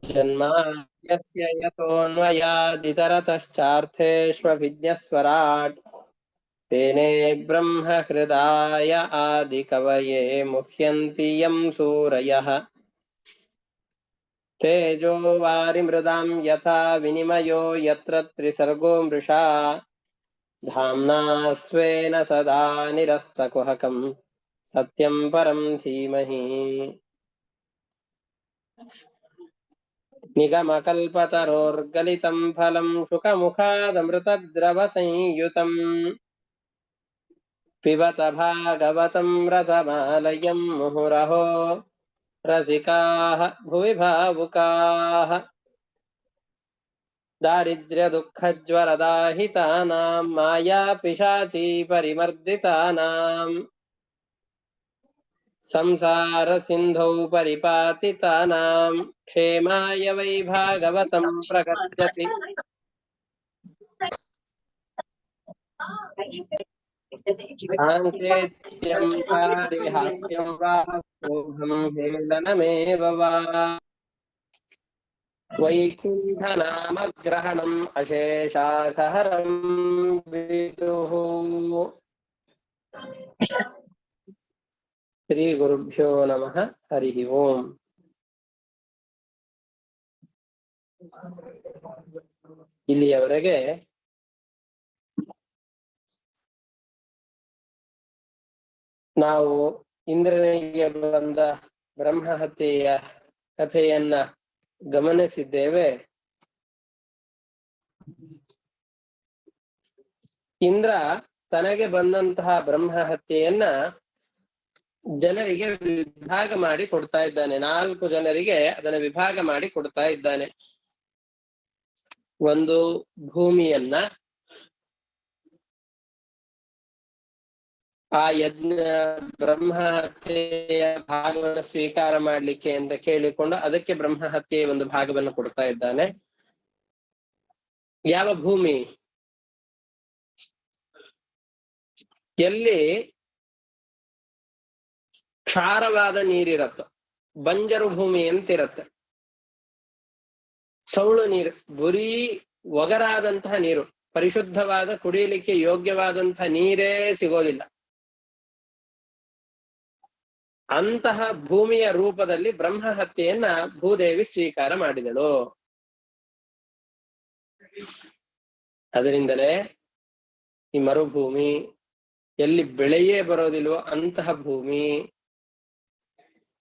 जन्माद्यस्य यतोऽन्वयादितरतश्चार्थेष्वभिज्ञस्वराट् तेने ब्रह्महृदाय आदिकवये मुह्यन्ति यं सूरयः तेजो वारिमृदां यथा विनिमयो यत्र त्रिसर्गो मृषा धाम्ना स्वेन सदा निरस्तकुहकं सत्यं परं धीमहि निगमकल्पतरोर्गलितं फलं शुकमुखादमृतद्रवसंयुतम् पिबत भागवतं रसमालयं मुहुरहो रसिकाः भुवि भावुकाः दारिद्र्यदुःखज्वरदाहितानां मायापिशाची परिमर्दितानां संसारसिन्धौ परिपातितानां क्षेमाय वै भागवतं प्रगच्छति साङ्केत्यं पारिहास्यं वा सोऽहं हेलनमेव वा वैकुण्ठनामग्रहणम् अशेषाखहरं विदुः श्रीगुरुभ्यो नमः हरिः ओम् ಇಲ್ಲಿಯವರೆಗೆ ನಾವು ಇಂದ್ರನಿಗೆ ಬಂದ ಬ್ರಹ್ಮಹತ್ಯೆಯ ಕಥೆಯನ್ನ ಗಮನಿಸಿದ್ದೇವೆ. ಇಂದ್ರ ತನಗೆ ಬಂದಂತಹ ಬ್ರಹ್ಮಹತ್ಯೆಯನ್ನ ಜನರಿಗೆ ವಿಭಾಗ ಮಾಡಿ ಕೊಡ್ತಾ ಇದ್ದಾನೆ. 4 ಜನರಿಗೆ ಅದನ್ನ ವಿಭಾಗ ಮಾಡಿ ಕೊಡ್ತಾ ಇದ್ದಾನೆ. ಒಂದು ಭೂಮಿಯನ್ನ, ಆ ಯಜ್ಞ ಬ್ರಹ್ಮಹತ್ಯೆಯ ಭಾಗವನ್ನು ಸ್ವೀಕಾರ ಮಾಡ್ಲಿಕ್ಕೆ ಅಂತ ಕೇಳಿಕೊಂಡು ಅದಕ್ಕೆ ಬ್ರಹ್ಮಹತ್ಯೆಯ ಒಂದು ಭಾಗವನ್ನು ಕೊಡ್ತಾ ಇದ್ದಾನೆ. ಯಾವ ಭೂಮಿ? ಎಲ್ಲಿ ಕ್ಷಾರವಾದ ನೀರಿರತ್ತ, ಬಂಜರು ಭೂಮಿ ಅಂತಿರತ್ತೆ, ಸೌಳು ನೀರು, ಬರೀ ಒಗರಾದಂತಹ ನೀರು, ಪರಿಶುದ್ಧವಾದ ಕುಡಿಯಲಿಕ್ಕೆ ಯೋಗ್ಯವಾದಂತಹ ನೀರೇ ಸಿಗೋದಿಲ್ಲ, ಅಂತಹ ಭೂಮಿಯ ರೂಪದಲ್ಲಿ ಬ್ರಹ್ಮಹತ್ಯೆಯನ್ನ ಭೂದೇವಿ ಸ್ವೀಕಾರ ಮಾಡಿದಳು. ಅದರಿಂದಲೇ ಈ ಮರುಭೂಮಿ, ಎಲ್ಲಿ ಬೆಳೆಯೇ ಬರೋದಿಲ್ವೋ ಅಂತಹ ಭೂಮಿ,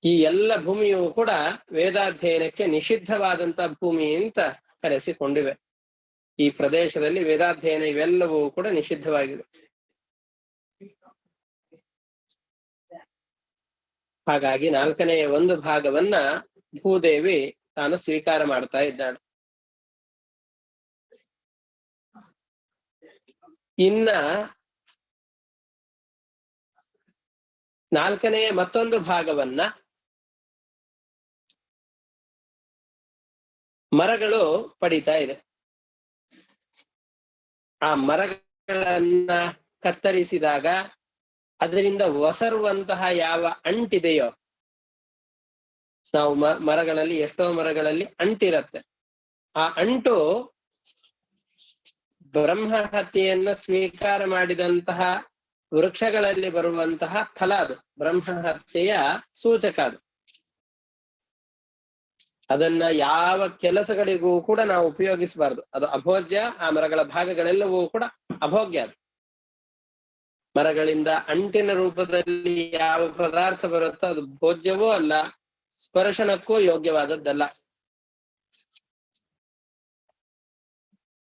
ಈ ಎಲ್ಲ ಭೂಮಿಯೂ ಕೂಡ ವೇದಾಧ್ಯಯನಕ್ಕೆ ನಿಷಿದ್ಧವಾದಂತಹ ಭೂಮಿ ಅಂತ ಕರೆಸಿಕೊಂಡಿವೆ. ಈ ಪ್ರದೇಶದಲ್ಲಿ ವೇದಾಧ್ಯಯನ ಇವೆಲ್ಲವೂ ಕೂಡ ನಿಷಿದ್ಧವಾಗಿದೆ. ಹಾಗಾಗಿ 4ನೇ ಒಂದು ಭಾಗವನ್ನ ಭೂದೇವಿ ತಾನು ಸ್ವೀಕಾರ ಮಾಡ್ತಾ ಇದ್ದಾಳೆ. ಇನ್ನ 4ನೇ ಮತ್ತೊಂದು ಭಾಗವನ್ನ ಮರಗಳು ಪಡಿತಾ ಇದೆ. ಆ ಮರಗಳನ್ನ ಕತ್ತರಿಸಿದಾಗ ಅದರಿಂದ ಒಸರುವಂತಹ ಯಾವ ಅಂಟಿದೆಯೋ, ನಾವು ಮರಗಳಲ್ಲಿ ಎಷ್ಟೋ ಮರಗಳಲ್ಲಿ ಅಂಟಿರತ್ತೆ, ಆ ಅಂಟು ಬ್ರಹ್ಮಹತ್ಯೆಯನ್ನ ಸ್ವೀಕಾರ ಮಾಡಿದಂತಹ ವೃಕ್ಷಗಳಲ್ಲಿ ಬರುವಂತಹ ಫಲ, ಅದು ಬ್ರಹ್ಮಹತ್ಯೆಯ ಸೂಚಕ. ಅದನ್ನ ಯಾವ ಕೆಲಸಗಳಿಗೂ ಕೂಡ ನಾವು ಉಪಯೋಗಿಸಬಾರ್ದು. ಅದು ಅಭೋಜ್ಯ. ಆ ಮರಗಳ ಭಾಗಗಳೆಲ್ಲವೂ ಕೂಡ ಅಭೋಗ್ಯ. ಅದು ಮರಗಳಿಂದ ಅಂಟಿನ ರೂಪದಲ್ಲಿ ಯಾವ ಪದಾರ್ಥ ಬರುತ್ತೋ ಅದು ಭೋಜ್ಯವೂ ಅಲ್ಲ, ಸ್ಪರ್ಶನಕ್ಕೂ ಯೋಗ್ಯವಾದದ್ದಲ್ಲ.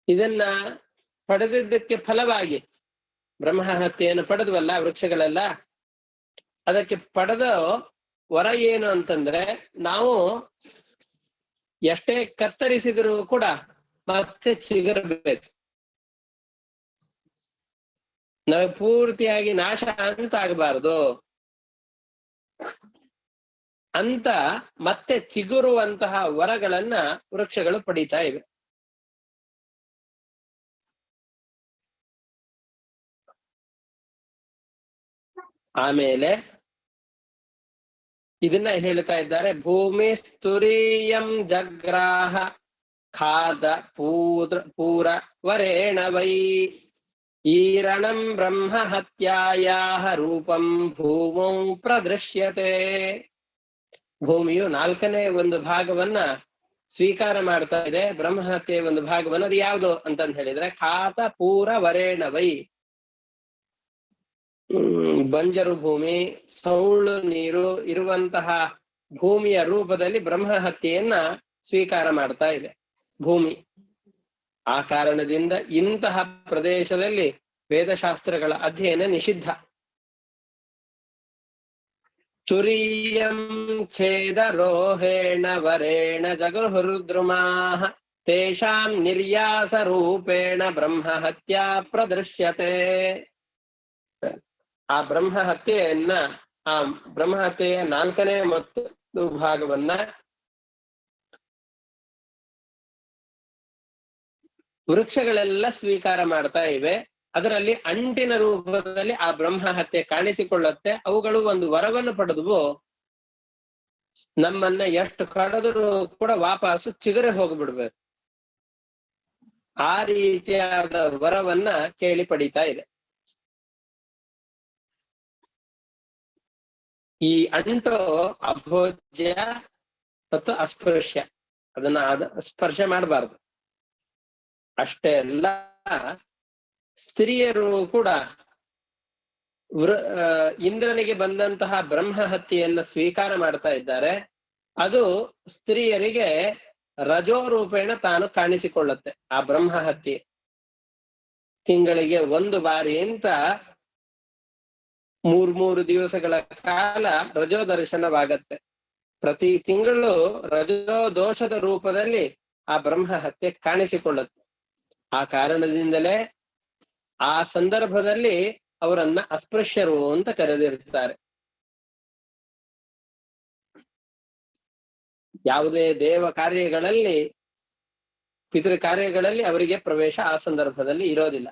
ಇದನ್ನ ಪಡೆದಿದ್ದಕ್ಕೆ ಫಲವಾಗಿ ಬ್ರಹ್ಮಹತ್ಯೆಯನ್ನು ಪಡೆದ್ವಲ್ಲ ವೃಕ್ಷಗಳೆಲ್ಲ, ಅದಕ್ಕೆ ಪಡೆದ ವರ ಏನು ಅಂತಂದ್ರೆ, ನಾವು ಎಷ್ಟೇ ಕತ್ತರಿಸಿದರೂ ಕೂಡ ಮತ್ತೆ ಚಿಗುರಬೇಕು, ನಾವು ಪೂರ್ತಿಯಾಗಿ ನಾಶ ಅಂತ ಆಗಬಾರದು ಅಂತ ಮತ್ತೆ ಚಿಗುರುವಂತಹ ವರಗಳನ್ನ ವೃಕ್ಷಗಳು ಪಡೀತಾ ಇವೆ. ಆಮೇಲೆ ಇದನ್ನ ಹೇಳ್ತಾ ಇದ್ದಾರೆ. ಭೂಮಿ ಸ್ತುರೀಯಂ ಜಗ್ರಾಹ ಖಾದ ಪೂರ ವರೇಣ ವೈ ಈರಣಂ ಬ್ರಹ್ಮ ಹತ್ಯಾಯಾಹ ರೂಪಂ ಭೂಮೌ ಪ್ರದೃಶ್ಯತೆ. ಭೂಮಿಯು 4ನೇ ಒಂದು ಭಾಗವನ್ನ ಸ್ವೀಕಾರ ಮಾಡ್ತಾ ಇದೆ, ಬ್ರಹ್ಮಹತ್ಯೆಯ ಒಂದು ಭಾಗವನ್ನ. ಅದು ಯಾವುದು ಅಂತಂದು ಹೇಳಿದ್ರೆ ಖಾತ ಪೂರ ವರೇಣ ವೈ, ಬಂಜರು ಭೂಮಿ, ಸೌಳು ನೀರು ಇರುವಂತಹ ಭೂಮಿಯ ರೂಪದಲ್ಲಿ ಬ್ರಹ್ಮಹತ್ಯೆಯನ್ನ ಸ್ವೀಕಾರ ಮಾಡ್ತಾ ಇದೆ ಭೂಮಿ. ಆ ಕಾರಣದಿಂದ ಇಂತಹ ಪ್ರದೇಶದಲ್ಲಿ ವೇದಶಾಸ್ತ್ರಗಳ ಅಧ್ಯಯನ ನಿಷಿದ್ಧ. ತುರೀಯಂ ಛೇದ ರೋಹೇಣ ವರೇಣ ಜಗೃಹುರ್ದ್ರುಮಾಃ ತೇಷಾಂ ನಿರ್ಯಾಸ ರೂಪೇಣ ಬ್ರಹ್ಮಹತ್ಯಾ ಪ್ರದೃಶ್ಯತೆ. ಆ ಬ್ರಹ್ಮಹತ್ಯೆಯನ್ನ, ಆ ಬ್ರಹ್ಮಹತ್ಯೆಯ 4ನೇ ಮತ್ತು ಭಾಗವನ್ನ ವೃಕ್ಷಗಳೆಲ್ಲ ಸ್ವೀಕಾರ ಮಾಡ್ತಾ ಇವೆ. ಅದರಲ್ಲಿ ಅಂಟಿನ ರೂಪದಲ್ಲಿ ಆ ಬ್ರಹ್ಮಹತ್ಯೆ ಕಾಣಿಸಿಕೊಳ್ಳುತ್ತೆ. ಅವುಗಳು ಒಂದು ವರವನ್ನು ಪಡೆದುವು, ನಮ್ಮನ್ನ ಎಷ್ಟು ಕಡಿದರೂ ಕೂಡ ವಾಪಸ್ಸು ಚಿಗುರೆ ಹೋಗ್ಬಿಡ್ಬೇಕು, ಆ ರೀತಿಯಾದ ವರವನ್ನ ಕೇಳಿ ಪಡಿತಾ ಇದೆ. ಈ ಅಂಟು ಅಭೋಜ್ಯ ಮತ್ತು ಅಸ್ಪೃಶ್ಯ, ಅದನ್ನ ಸ್ಪರ್ಶ ಮಾಡಬಾರ್ದು. ಅಷ್ಟೇ ಅಲ್ಲ, ಸ್ತ್ರೀಯರು ಕೂಡ ಇಂದ್ರನಿಗೆ ಬಂದಂತಹ ಬ್ರಹ್ಮಹತ್ಯೆಯನ್ನ ಸ್ವೀಕಾರ ಮಾಡ್ತಾ ಇದ್ದಾರೆ. ಅದು ಸ್ತ್ರೀಯರಿಗೆ ರಜೋರೂಪೇಣ ತಾನು ಕಾಣಿಸಿಕೊಳ್ಳುತ್ತೆ. ಆ ಬ್ರಹ್ಮಹತ್ಯೆ ತಿಂಗಳಿಗೆ 1 ಬಾರಿ ಅಂತ 3 ದಿವಸಗಳ ಕಾಲ ರಜೋ ದರ್ಶನವಾಗತ್ತೆ. ಪ್ರತಿ ತಿಂಗಳು ರಜೋ ದೋಷದ ರೂಪದಲ್ಲಿ ಆ ಬ್ರಹ್ಮಹತ್ಯೆ ಕಾಣಿಸಿಕೊಳ್ಳುತ್ತೆ. ಆ ಕಾರಣದಿಂದಲೇ ಆ ಸಂದರ್ಭದಲ್ಲಿ ಅವರನ್ನ ಅಸ್ಪೃಶ್ಯರು ಅಂತ ಕರೆದಿರುತ್ತಾರೆ. ಯಾವುದೇ ದೇವ ಕಾರ್ಯಗಳಲ್ಲಿ, ಪಿತೃ ಕಾರ್ಯಗಳಲ್ಲಿ ಅವರಿಗೆ ಪ್ರವೇಶ ಆ ಸಂದರ್ಭದಲ್ಲಿ ಇರೋದಿಲ್ಲ.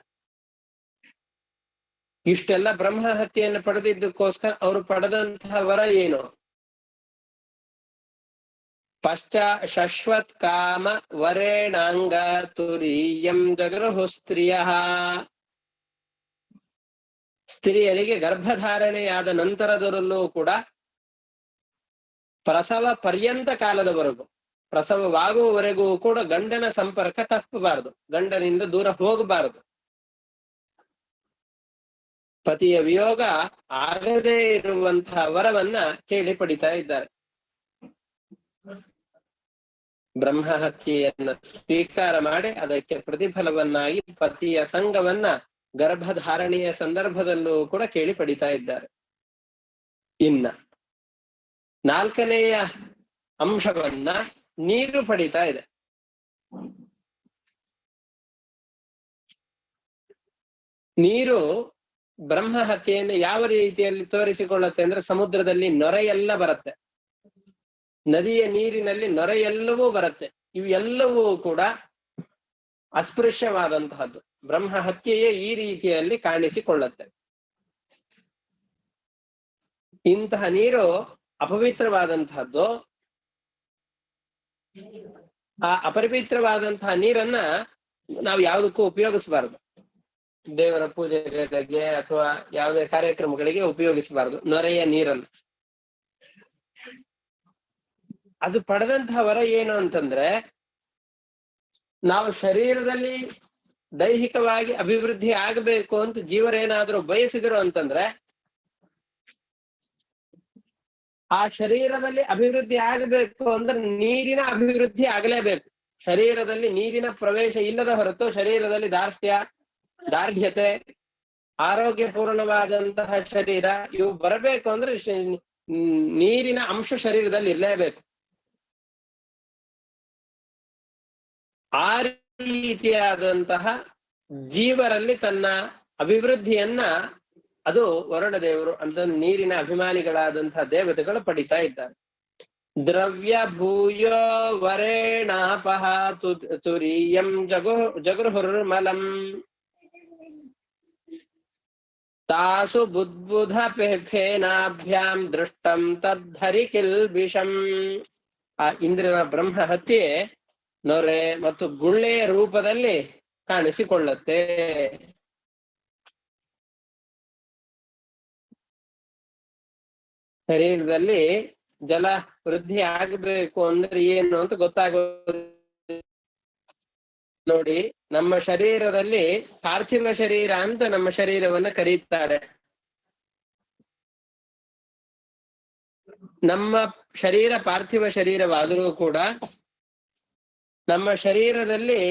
ಇಷ್ಟೆಲ್ಲ ಬ್ರಹ್ಮಹತ್ಯೆಯನ್ನು ಪಡೆದಿದ್ದಕ್ಕೋಸ್ಕರ ಅವರು ಪಡೆದಂತಹ ವರ ಏನು? ಶಶ್ವತ್ ಕಾಮ ವರೇಣಾಂಗ ತುರೀಯಂ ಜಗೃಹು ಸ್ತ್ರೀಯಃ. ಸ್ತ್ರೀಯರಿಗೆ ಗರ್ಭಧಾರಣೆಯಾದ ನಂತರದಲ್ಲೂ ಕೂಡ ಪ್ರಸವ ಪರ್ಯಂತ ಕಾಲದವರೆಗೂ, ಪ್ರಸವವಾಗುವವರೆಗೂ ಕೂಡ ಗಂಡನ ಸಂಪರ್ಕ ತಪ್ಪಬಾರದು, ಗಂಡನಿಂದ ದೂರ ಹೋಗಬಾರದು. ಪತಿಯ ವಿಯೋಗ ಆಗದೇ ಇರುವಂತಹ ವರವನ್ನ ಕೇಳಿ ಪಡಿತಾ ಇದ್ದಾರೆ. ಬ್ರಹ್ಮಹತ್ಯೆಯನ್ನ ಸ್ವೀಕಾರ ಮಾಡಿ ಅದಕ್ಕೆ ಪ್ರತಿಫಲವನ್ನಾಗಿ ಪತಿಯ ಸಂಘವನ್ನ ಗರ್ಭಧಾರಣೆಯ ಸಂದರ್ಭದಲ್ಲೂ ಕೂಡ ಕೇಳಿ ಪಡಿತಾ ಇದ್ದಾರೆ. ಇನ್ನ 4ನೆಯ ಅಂಶವನ್ನ ನೀರು ಪಡಿತಾ ಇದೆ. ನೀರು ಬ್ರಹ್ಮಹತ್ಯೆಯನ್ನು ಯಾವ ರೀತಿಯಲ್ಲಿ ತೋರಿಸಿಕೊಳ್ಳುತ್ತೆ ಅಂದ್ರೆ, ಸಮುದ್ರದಲ್ಲಿ ನೊರೆಯೆಲ್ಲ ಬರುತ್ತೆ, ನದಿಯ ನೀರಿನಲ್ಲಿ ನೊರೆಯೆಲ್ಲವೂ ಬರುತ್ತೆ. ಇವೆಲ್ಲವೂ ಕೂಡ ಅಸ್ಪೃಶ್ಯವಾದಂತಹದ್ದು. ಬ್ರಹ್ಮಹತ್ಯೆಯೇ ಈ ರೀತಿಯಲ್ಲಿ ಕಾಣಿಸಿಕೊಳ್ಳುತ್ತೆ. ಇಂತಹ ನೀರು ಅಪವಿತ್ರವಾದಂತಹದ್ದು. ಆ ಅಪವಿತ್ರವಾದಂತಹ ನೀರನ್ನ ನಾವು ಯಾವುದಕ್ಕೂ ಉಪಯೋಗಿಸಬಾರದು. ದೇವರ ಪೂಜೆಗಳಿಗೆ ಅಥವಾ ಯಾವುದೇ ಕಾರ್ಯಕ್ರಮಗಳಿಗೆ ಉಪಯೋಗಿಸಬಾರದು ನೊರೆಯ ನೀರನ್ನು. ಅದು ಪಡೆದಂತಹ ವರ ಏನು ಅಂತಂದ್ರೆ, ನಾವು ಶರೀರದಲ್ಲಿ ದೈಹಿಕವಾಗಿ ಅಭಿವೃದ್ಧಿ ಆಗಬೇಕು ಅಂತ ಜೀವರೇನಾದ್ರೂ ಬಯಸಿದ್ರು ಅಂತಂದ್ರೆ, ಆ ಶರೀರದಲ್ಲಿ ಅಭಿವೃದ್ಧಿ ಆಗಬೇಕು ಅಂದ್ರೆ ನೀರಿನ ಅಭಿವೃದ್ಧಿ ಆಗಲೇಬೇಕು. ಶರೀರದಲ್ಲಿ ನೀರಿನ ಪ್ರವೇಶ ಇಲ್ಲದ ಹೊರತು ಶರೀರದಲ್ಲಿ ದಾರ್ಢ್ಯತೆ, ಆರೋಗ್ಯಪೂರ್ಣವಾದಂತಹ ಶರೀರ ಇವು ಬರಬೇಕು ಅಂದ್ರೆ ನೀರಿನ ಅಂಶ ಶರೀರದಲ್ಲಿ ಇರಲೇಬೇಕು. ಆ ರೀತಿಯಾದಂತಹ ಜೀವರಲ್ಲಿ ತನ್ನ ಅಭಿವೃದ್ಧಿಯನ್ನ ಅದು ವರುಣ ದೇವರು ಅಂತ ನೀರಿನ ಅಭಿಮಾನಿಗಳಾದಂತಹ ದೇವತೆಗಳು ಪಡಿತಾ ಇದ್ದಾರೆ. ದ್ರವ್ಯ ಭೂಯೋ ವರೇಣಾಪಹ ತುರೀಯಂ ಜಗೃಹುರ್ಮಲಂ. ತಾಸು ಬುದ್ಬುಧ ಫೇನಾಭ್ಯಾಂ ದೃಷ್ಟಂ ತದ್ಧರಿ ಕಿಲ್ಬಿಷಂ. ಆ ಇಂದ್ರನ ಬ್ರಹ್ಮ ಹತ್ಯೆ ನೊರೆ ಮತ್ತು ಗುಳ್ಳೆಯ ರೂಪದಲ್ಲಿ ಕಾಣಿಸಿಕೊಳ್ಳುತ್ತೆ. ಶರೀರದಲ್ಲಿ ಜಲ ವೃದ್ಧಿ ಆಗಬೇಕು ಅಂದ್ರೆ ಏನು ಅಂತ ಗೊತ್ತಾಗೋದು. ನೋಡಿ, ನಮ್ಮ ಶರೀರದಲ್ಲಿ ಪಾರ್ಥಿವ ಶರೀರ ಅಂತ ನಮ್ಮ ಶರೀರವನ್ನ ಕರೀತಾರೆ. ನಮ್ಮ ಶರೀರ ಪಾರ್ಥಿವ ಶರೀರವಾದರೂ ಕೂಡ ನಮ್ಮ ಶರೀರದಲ್ಲಿ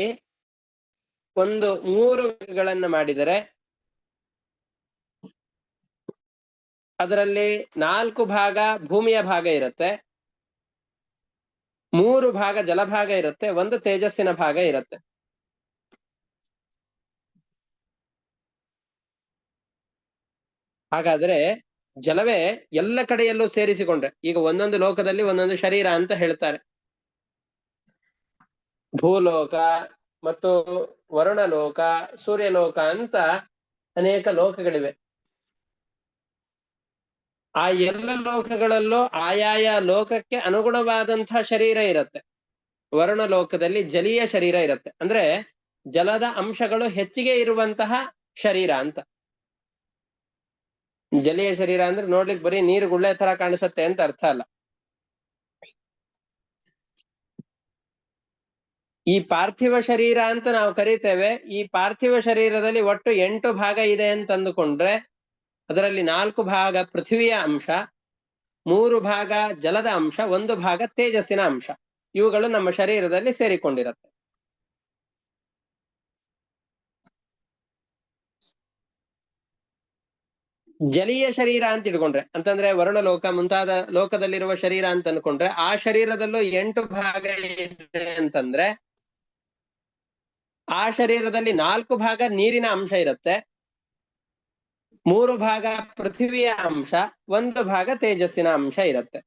ಒಂದು 3 ಭಾಗಗಳನ್ನ ಮಾಡಿದರೆ ಅದರಲ್ಲಿ 4 ಭಾಗ ಭೂಮಿಯ ಭಾಗ ಇರುತ್ತೆ, 3 ಭಾಗ ಜಲಭಾಗ ಇರುತ್ತೆ, 1 ತೇಜಸ್ಸಿನ ಭಾಗ ಇರುತ್ತೆ. ಹಾಗಾದ್ರೆ ಜಲವೇ ಎಲ್ಲ ಕಡೆಯಲ್ಲೂ ಸೇರಿಸಿಕೊಂಡ್ರೆ, ಈಗ ಒಂದೊಂದು ಲೋಕದಲ್ಲಿ ಒಂದೊಂದು ಶರೀರ ಅಂತ ಹೇಳ್ತಾರೆ. ಭೂಲೋಕ ಮತ್ತು ವರುಣಲೋಕ, ಸೂರ್ಯಲೋಕ ಅಂತ ಅನೇಕ ಲೋಕಗಳಿವೆ. ಆ ಎಲ್ಲ ಲೋಕಗಳಲ್ಲೂ ಆಯಾಯ ಲೋಕಕ್ಕೆ ಅನುಗುಣವಾದಂತಹ ಶರೀರ ಇರುತ್ತೆ. ವರುಣ ಲೋಕದಲ್ಲಿ ಜಲೀಯ ಶರೀರ ಇರುತ್ತೆ, ಅಂದ್ರೆ ಜಲದ ಅಂಶಗಳು ಹೆಚ್ಚಿಗೆ ಇರುವಂತಹ ಶರೀರ ಅಂತ. ಜಲೀಯ ಶರೀರ ಅಂದ್ರೆ ನೋಡ್ಲಿಕ್ಕೆ ಬರೀ ನೀರು ಗುಳ್ಳೆ ತರ ಕಾಣಿಸುತ್ತೆ ಅಂತ ಅರ್ಥ ಅಲ್ಲ. ಈ ಪಾರ್ಥಿವ ಶರೀರ ಅಂತ ನಾವು ಕರೀತೇವೆ. ಈ ಪಾರ್ಥಿವ ಶರೀರದಲ್ಲಿ ಒಟ್ಟು 8 ಭಾಗ ಇದೆ ಅಂತ ಅಂದುಕೊಂಡ್ರೆ ಅದರಲ್ಲಿ 4 ಭಾಗ ಪೃಥ್ವಿಯ ಅಂಶ, 3 ಭಾಗ ಜಲದ ಅಂಶ, 1 ಭಾಗ ತೇಜಸ್ಸಿನ ಅಂಶ. ಇವುಗಳು ನಮ್ಮ ಶರೀರದಲ್ಲಿ ಸೇರಿಕೊಂಡಿರುತ್ತೆ. ಜಲೀಯ ಶರೀರ ಅಂತ ಇಟ್ಕೊಂಡ್ರೆ, ಅಂತಂದ್ರೆ ವರುಣ ಲೋಕ ಮುಂತಾದ ಲೋಕದಲ್ಲಿರುವ ಶರೀರ ಅಂತ ಅನ್ಕೊಂಡ್ರೆ ಆ ಶರೀರದಲ್ಲೂ 8 ಭಾಗ ಇದೆ ಅಂತಂದ್ರೆ ಆ ಶರೀರದಲ್ಲಿ 4 ಭಾಗ ನೀರಿನ ಅಂಶ ಇರುತ್ತೆ, 3 ಭಾಗ ಪೃಥ್ವಿಯ ಅಂಶ, 1 ಭಾಗ ತೇಜಸ್ಸಿನ ಅಂಶ ಇರುತ್ತೆ.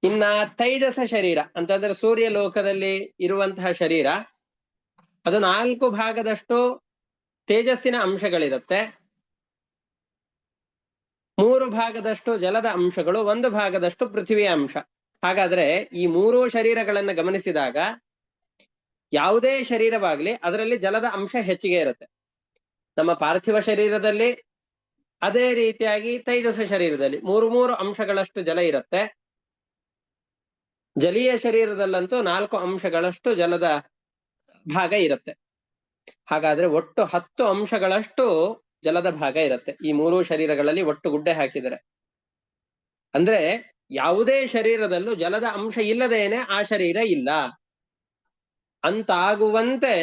ಇನ್ನ ತೈಜಸ ಶರೀರ ಅಂತಂದ್ರೆ ಸೂರ್ಯ ಲೋಕದಲ್ಲಿ ಇರುವಂತಹ ಶರೀರ, ಅದು 4 ಭಾಗದಷ್ಟು ತೇಜಸ್ಸಿನ ಅಂಶಗಳಿರುತ್ತೆ, 3 ಭಾಗದಷ್ಟು ಜಲದ ಅಂಶಗಳು, 1 ಭಾಗದಷ್ಟು ಪೃಥ್ವಿಯ ಅಂಶ. ಹಾಗಾದ್ರೆ ಈ 3 ಶರೀರಗಳನ್ನು ಗಮನಿಸಿದಾಗ ಯಾವುದೇ ಶರೀರವಾಗ್ಲಿ ಅದರಲ್ಲಿ ಜಲದ ಅಂಶ ಹೆಚ್ಚಿಗೆ ಇರುತ್ತೆ. ನಮ್ಮ ಪಾರ್ಥಿವ ಶರೀರದಲ್ಲಿ ಅದೇ ರೀತಿಯಾಗಿ ತೈಜಸ ಶರೀರದಲ್ಲಿ 3 ಅಂಶಗಳಷ್ಟು ಜಲ ಇರುತ್ತೆ. ಜಲೀಯ ಶರೀರದಲ್ಲಂತೂ 4 ಅಂಶಗಳಷ್ಟು ಜಲದ ಭಾಗ ಇರುತ್ತೆ. ಹಾಗಾದ್ರೆ ಒಟ್ಟು 10 ಅಂಶಗಳಷ್ಟು ಜಲದ ಭಾಗ ಇರುತ್ತೆ ಈ 3 ಶರೀರಗಳಲ್ಲಿ ಒಟ್ಟು ಗುಡ್ಡೆ ಹಾಕಿದರೆ. ಅಂದ್ರೆ ಯಾವುದೇ ಶರೀರದಲ್ಲೂ ಜಲದ ಅಂಶ ಇಲ್ಲದೇನೆ ಆ ಶರೀರ ಇಲ್ಲ ಅಂತಾಗುವಂತೆ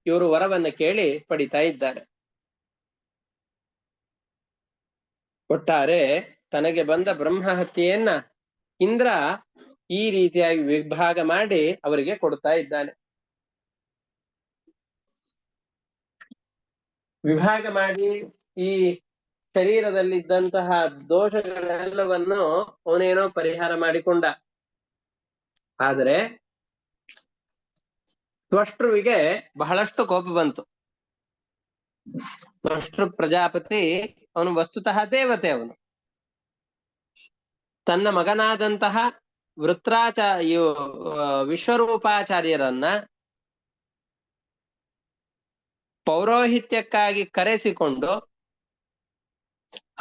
ಇವರು ವರವನ್ನ ಕೇಳಿ ಪಡಿತಾ ಇದ್ದಾರೆ. ಒಟ್ಟಾರೆ ತನಗೆ ಬಂದ ಬ್ರಹ್ಮ ಹತ್ಯೆಯನ್ನ ಇಂದ್ರ ಈ ರೀತಿಯಾಗಿ ವಿಭಾಗ ಮಾಡಿ ಅವರಿಗೆ ಕೊಡ್ತಾ ಇದ್ದಾನೆ. ವಿಭಾಗ ಮಾಡಿ ಈ ಶರೀರದಲ್ಲಿದ್ದಂತಹ ದೋಷಗಳೆಲ್ಲವನ್ನು ಅವನೇನೋ ಪರಿಹಾರ ಮಾಡಿಕೊಂಡ. ಆದರೆ ತ್ವಷ್ಟೃವಿಗೆ ಬಹಳಷ್ಟು ಕೋಪ ಬಂತು. ತ್ವಷ್ಟೃ ಪ್ರಜಾಪತಿ ಅವನು ವಸ್ತುತಃ ದೇವತೆ. ಅವನು ತನ್ನ ಮಗನಾದಂತಹ ವಿಶ್ವರೂಪಾಚಾರ್ಯರನ್ನ ಪೌರೋಹಿತ್ಯಕ್ಕಾಗಿ ಕರೆಸಿಕೊಂಡು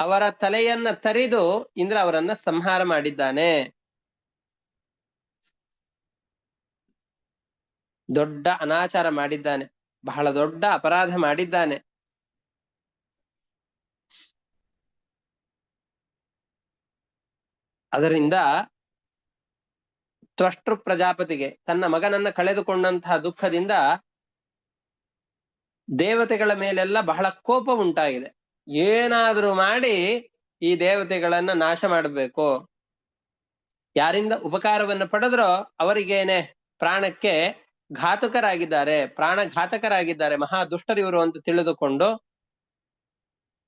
ಅವರ ತಲೆಯನ್ನ ತರಿದು ಇಂದ್ರ ಅವರನ್ನ ಸಂಹಾರ ಮಾಡಿದ್ದಾನೆ. ದೊಡ್ಡ ಅನಾಚಾರ ಮಾಡಿದ್ದಾನೆ, ಬಹಳ ದೊಡ್ಡ ಅಪರಾಧ ಮಾಡಿದ್ದಾನೆ. ಅದರಿಂದ ತ್ವಷ್ಟೃ ಪ್ರಜಾಪತಿಗೆ ತನ್ನ ಮಗನನ್ನ ಕಳೆದುಕೊಂಡಂತಹ ದುಃಖದಿಂದ ದೇವತೆಗಳ ಮೇಲೆಲ್ಲ ಬಹಳ ಕೋಪ ಉಂಟಾಗಿದೆ. ಏನಾದ್ರೂ ಮಾಡಿ ಈ ದೇವತೆಗಳನ್ನ ನಾಶ ಮಾಡಬೇಕು, ಯಾರಿಂದ ಉಪಕಾರವನ್ನು ಪಡೆದ್ರೋ ಅವರಿಗೇನೆ ಪ್ರಾಣಕ್ಕೆ ಘಾತಕರಾಗಿದ್ದಾರೆ, ಪ್ರಾಣಘಾತಕರಾಗಿದ್ದಾರೆ, ಮಹಾ ದುಷ್ಟರಿವರು ಅಂತ ತಿಳಿದುಕೊಂಡು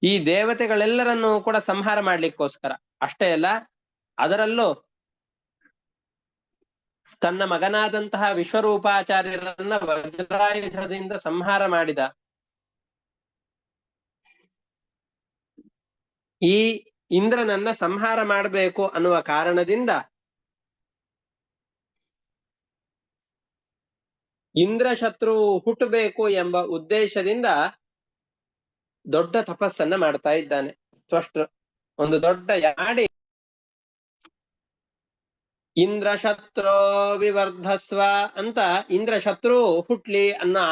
ಈ ದೇವತೆಗಳೆಲ್ಲರನ್ನೂ ಕೂಡ ಸಂಹಾರ ಮಾಡ್ಲಿಕ್ಕೋಸ್ಕರ, ಅಷ್ಟೇ ಅಲ್ಲ ಅದರಲ್ಲೂ ತನ್ನ ಮಗನಾದಂತಹ ವಿಶ್ವರೂಪಾಚಾರ್ಯರನ್ನ ವಜ್ರಾಯುಧದಿಂದ ಸಂಹಾರ ಮಾಡಿದ ಈ ಇಂದ್ರನನ್ನ ಸಂಹಾರ ಮಾಡಬೇಕು ಅನ್ನುವ ಕಾರಣದಿಂದ ಇಂದ್ರ ಶತ್ರು ಹುಟ್ಟಬೇಕು ಎಂಬ ಉದ್ದೇಶದಿಂದ ದೊಡ್ಡ ತಪಸ್ಸನ್ನ ಮಾಡ್ತಾ ಇದ್ದಾನೆ ತ್ವಷ್ಟೃ. ಒಂದು ದೊಡ್ಡ ಯಾಡಿ ಇಂದ್ರ ಶತ್ರು ವಿವರ್ಧಸ್ವ ಅಂತ ಇಂದ್ರ ಶತ್ರು ಹುಟ್ಲಿ ಅನ್ನೋ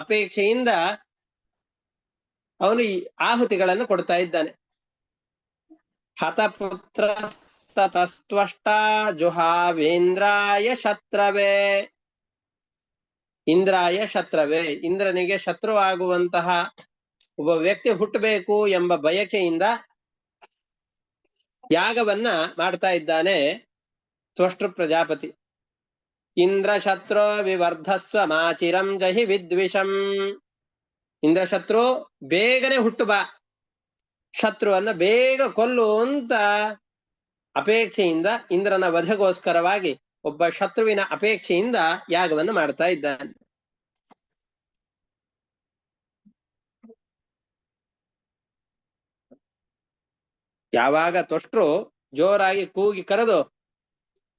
ಅಪೇಕ್ಷೆಯಿಂದ ಅವನು ಈ ಆಹುತಿಗಳನ್ನು ಕೊಡ್ತಾ ಇದ್ದಾನೆ. ಹತಪುತ್ರ ತತಸ್ತ್ವಷ್ಟ ಜುಹಾವೇಂದ್ರಾಯ ಶತ್ರವೇ. ಇಂದ್ರಾಯ ಶತ್ರವೇ, ಇಂದ್ರನಿಗೆ ಶತ್ರುವಾಗುವಂತಹ ಒಬ್ಬ ವ್ಯಕ್ತಿ ಹುಟ್ಟಬೇಕು ಎಂಬ ಬಯಕೆಯಿಂದ ಯಾಗವನ್ನ ಮಾಡ್ತಾ ಇದ್ದಾನೆ ತ್ವಷ್ಟೃ ಪ್ರಜಾಪತಿ. ಇಂದ್ರ ಶತ್ರು ವಿವರ್ಧಸ್ವ ಮಾಚಿರಂ ಜಹಿ ವಿದ್ವಿಷಂ. ಇಂದ್ರ ಶತ್ರು ಬೇಗನೆ ಹುಟ್ಟು ಬಾ, ಶತ್ರುವನ್ನ ಬೇಗ ಕೊಲ್ಲು ಅಂತ ಅಪೇಕ್ಷೆಯಿಂದ, ಇಂದ್ರನ ವಧೆಗೋಸ್ಕರವಾಗಿ ಒಬ್ಬ ಶತ್ರುವಿನ ಅಪೇಕ್ಷೆಯಿಂದ ಯಾಗವನ್ನು ಮಾಡ್ತಾ ಇದ್ದಾನೆ. ಯಾವಾಗ ತ್ವಷ್ಟೃ ಜೋರಾಗಿ ಕೂಗಿ ಕರೆದು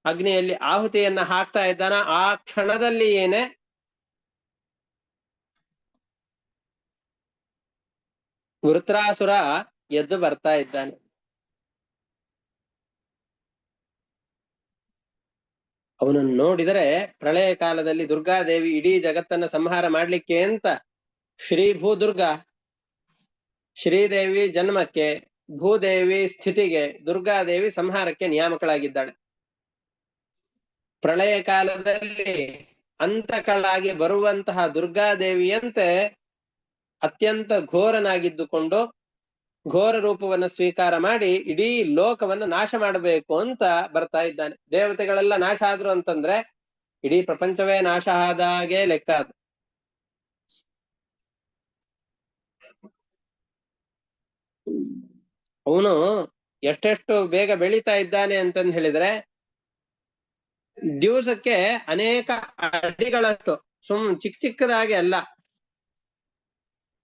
ಅಗ್ನಿಯಲ್ಲಿ ಆಹುತಿಯನ್ನ ಹಾಕ್ತಾ ಇದ್ದಾನ, ಆ ಕ್ಷಣದಲ್ಲಿ ಏನೇ ವೃತ್ರಾಸುರ ಎದ್ದು ಬರ್ತಾ ಇದ್ದಾನೆ. ಅವನನ್ನು ನೋಡಿದರೆ ಪ್ರಳಯ ಕಾಲದಲ್ಲಿ ದುರ್ಗಾದೇವಿ ಇಡೀ ಜಗತ್ತನ್ನ ಸಂಹಾರ ಮಾಡ್ಲಿಕ್ಕೆ ಅಂತ ಶ್ರೀ ಭೂದುರ್ಗಾ, ಶ್ರೀದೇವಿ ಜನ್ಮಕ್ಕೆ, ಭೂದೇವಿ ಸ್ಥಿತಿಗೆ, ದುರ್ಗಾದೇವಿ ಸಂಹಾರಕ್ಕೆ ನಿಯಾಮಕಳಾಗಿದ್ದಾಳೆ. ಪ್ರಳಯ ಕಾಲದಲ್ಲಿ ಅಂತಕಳಾಗಿ ಬರುವಂತಹ ದುರ್ಗಾದೇವಿಯಂತೆ ಅತ್ಯಂತ ಘೋರನಾಗಿದ್ದುಕೊಂಡು ಘೋರ ರೂಪವನ್ನು ಸ್ವೀಕಾರ ಮಾಡಿ ಇಡೀ ಲೋಕವನ್ನ ನಾಶ ಮಾಡಬೇಕು ಅಂತ ಬರ್ತಾ ಇದ್ದಾನೆ. ದೇವತೆಗಳೆಲ್ಲ ನಾಶ ಆದ್ರು ಅಂತಂದ್ರೆ ಇಡೀ ಪ್ರಪಂಚವೇ ನಾಶ ಆದಾಗೆ ಲೆಕ್ಕ ಅದು. ಅವನು ಎಷ್ಟೆಷ್ಟು ಬೇಗ ಬೆಳೀತಾ ಇದ್ದಾನೆ ಅಂತಂದ್ ಹೇಳಿದ್ರೆ ದಿವಸಕ್ಕೆ ಅನೇಕ ಅಡಿಗಳಷ್ಟು, ಚಿಕ್ಕ ಚಿಕ್ಕದಾಗಿ ಅಲ್ಲ,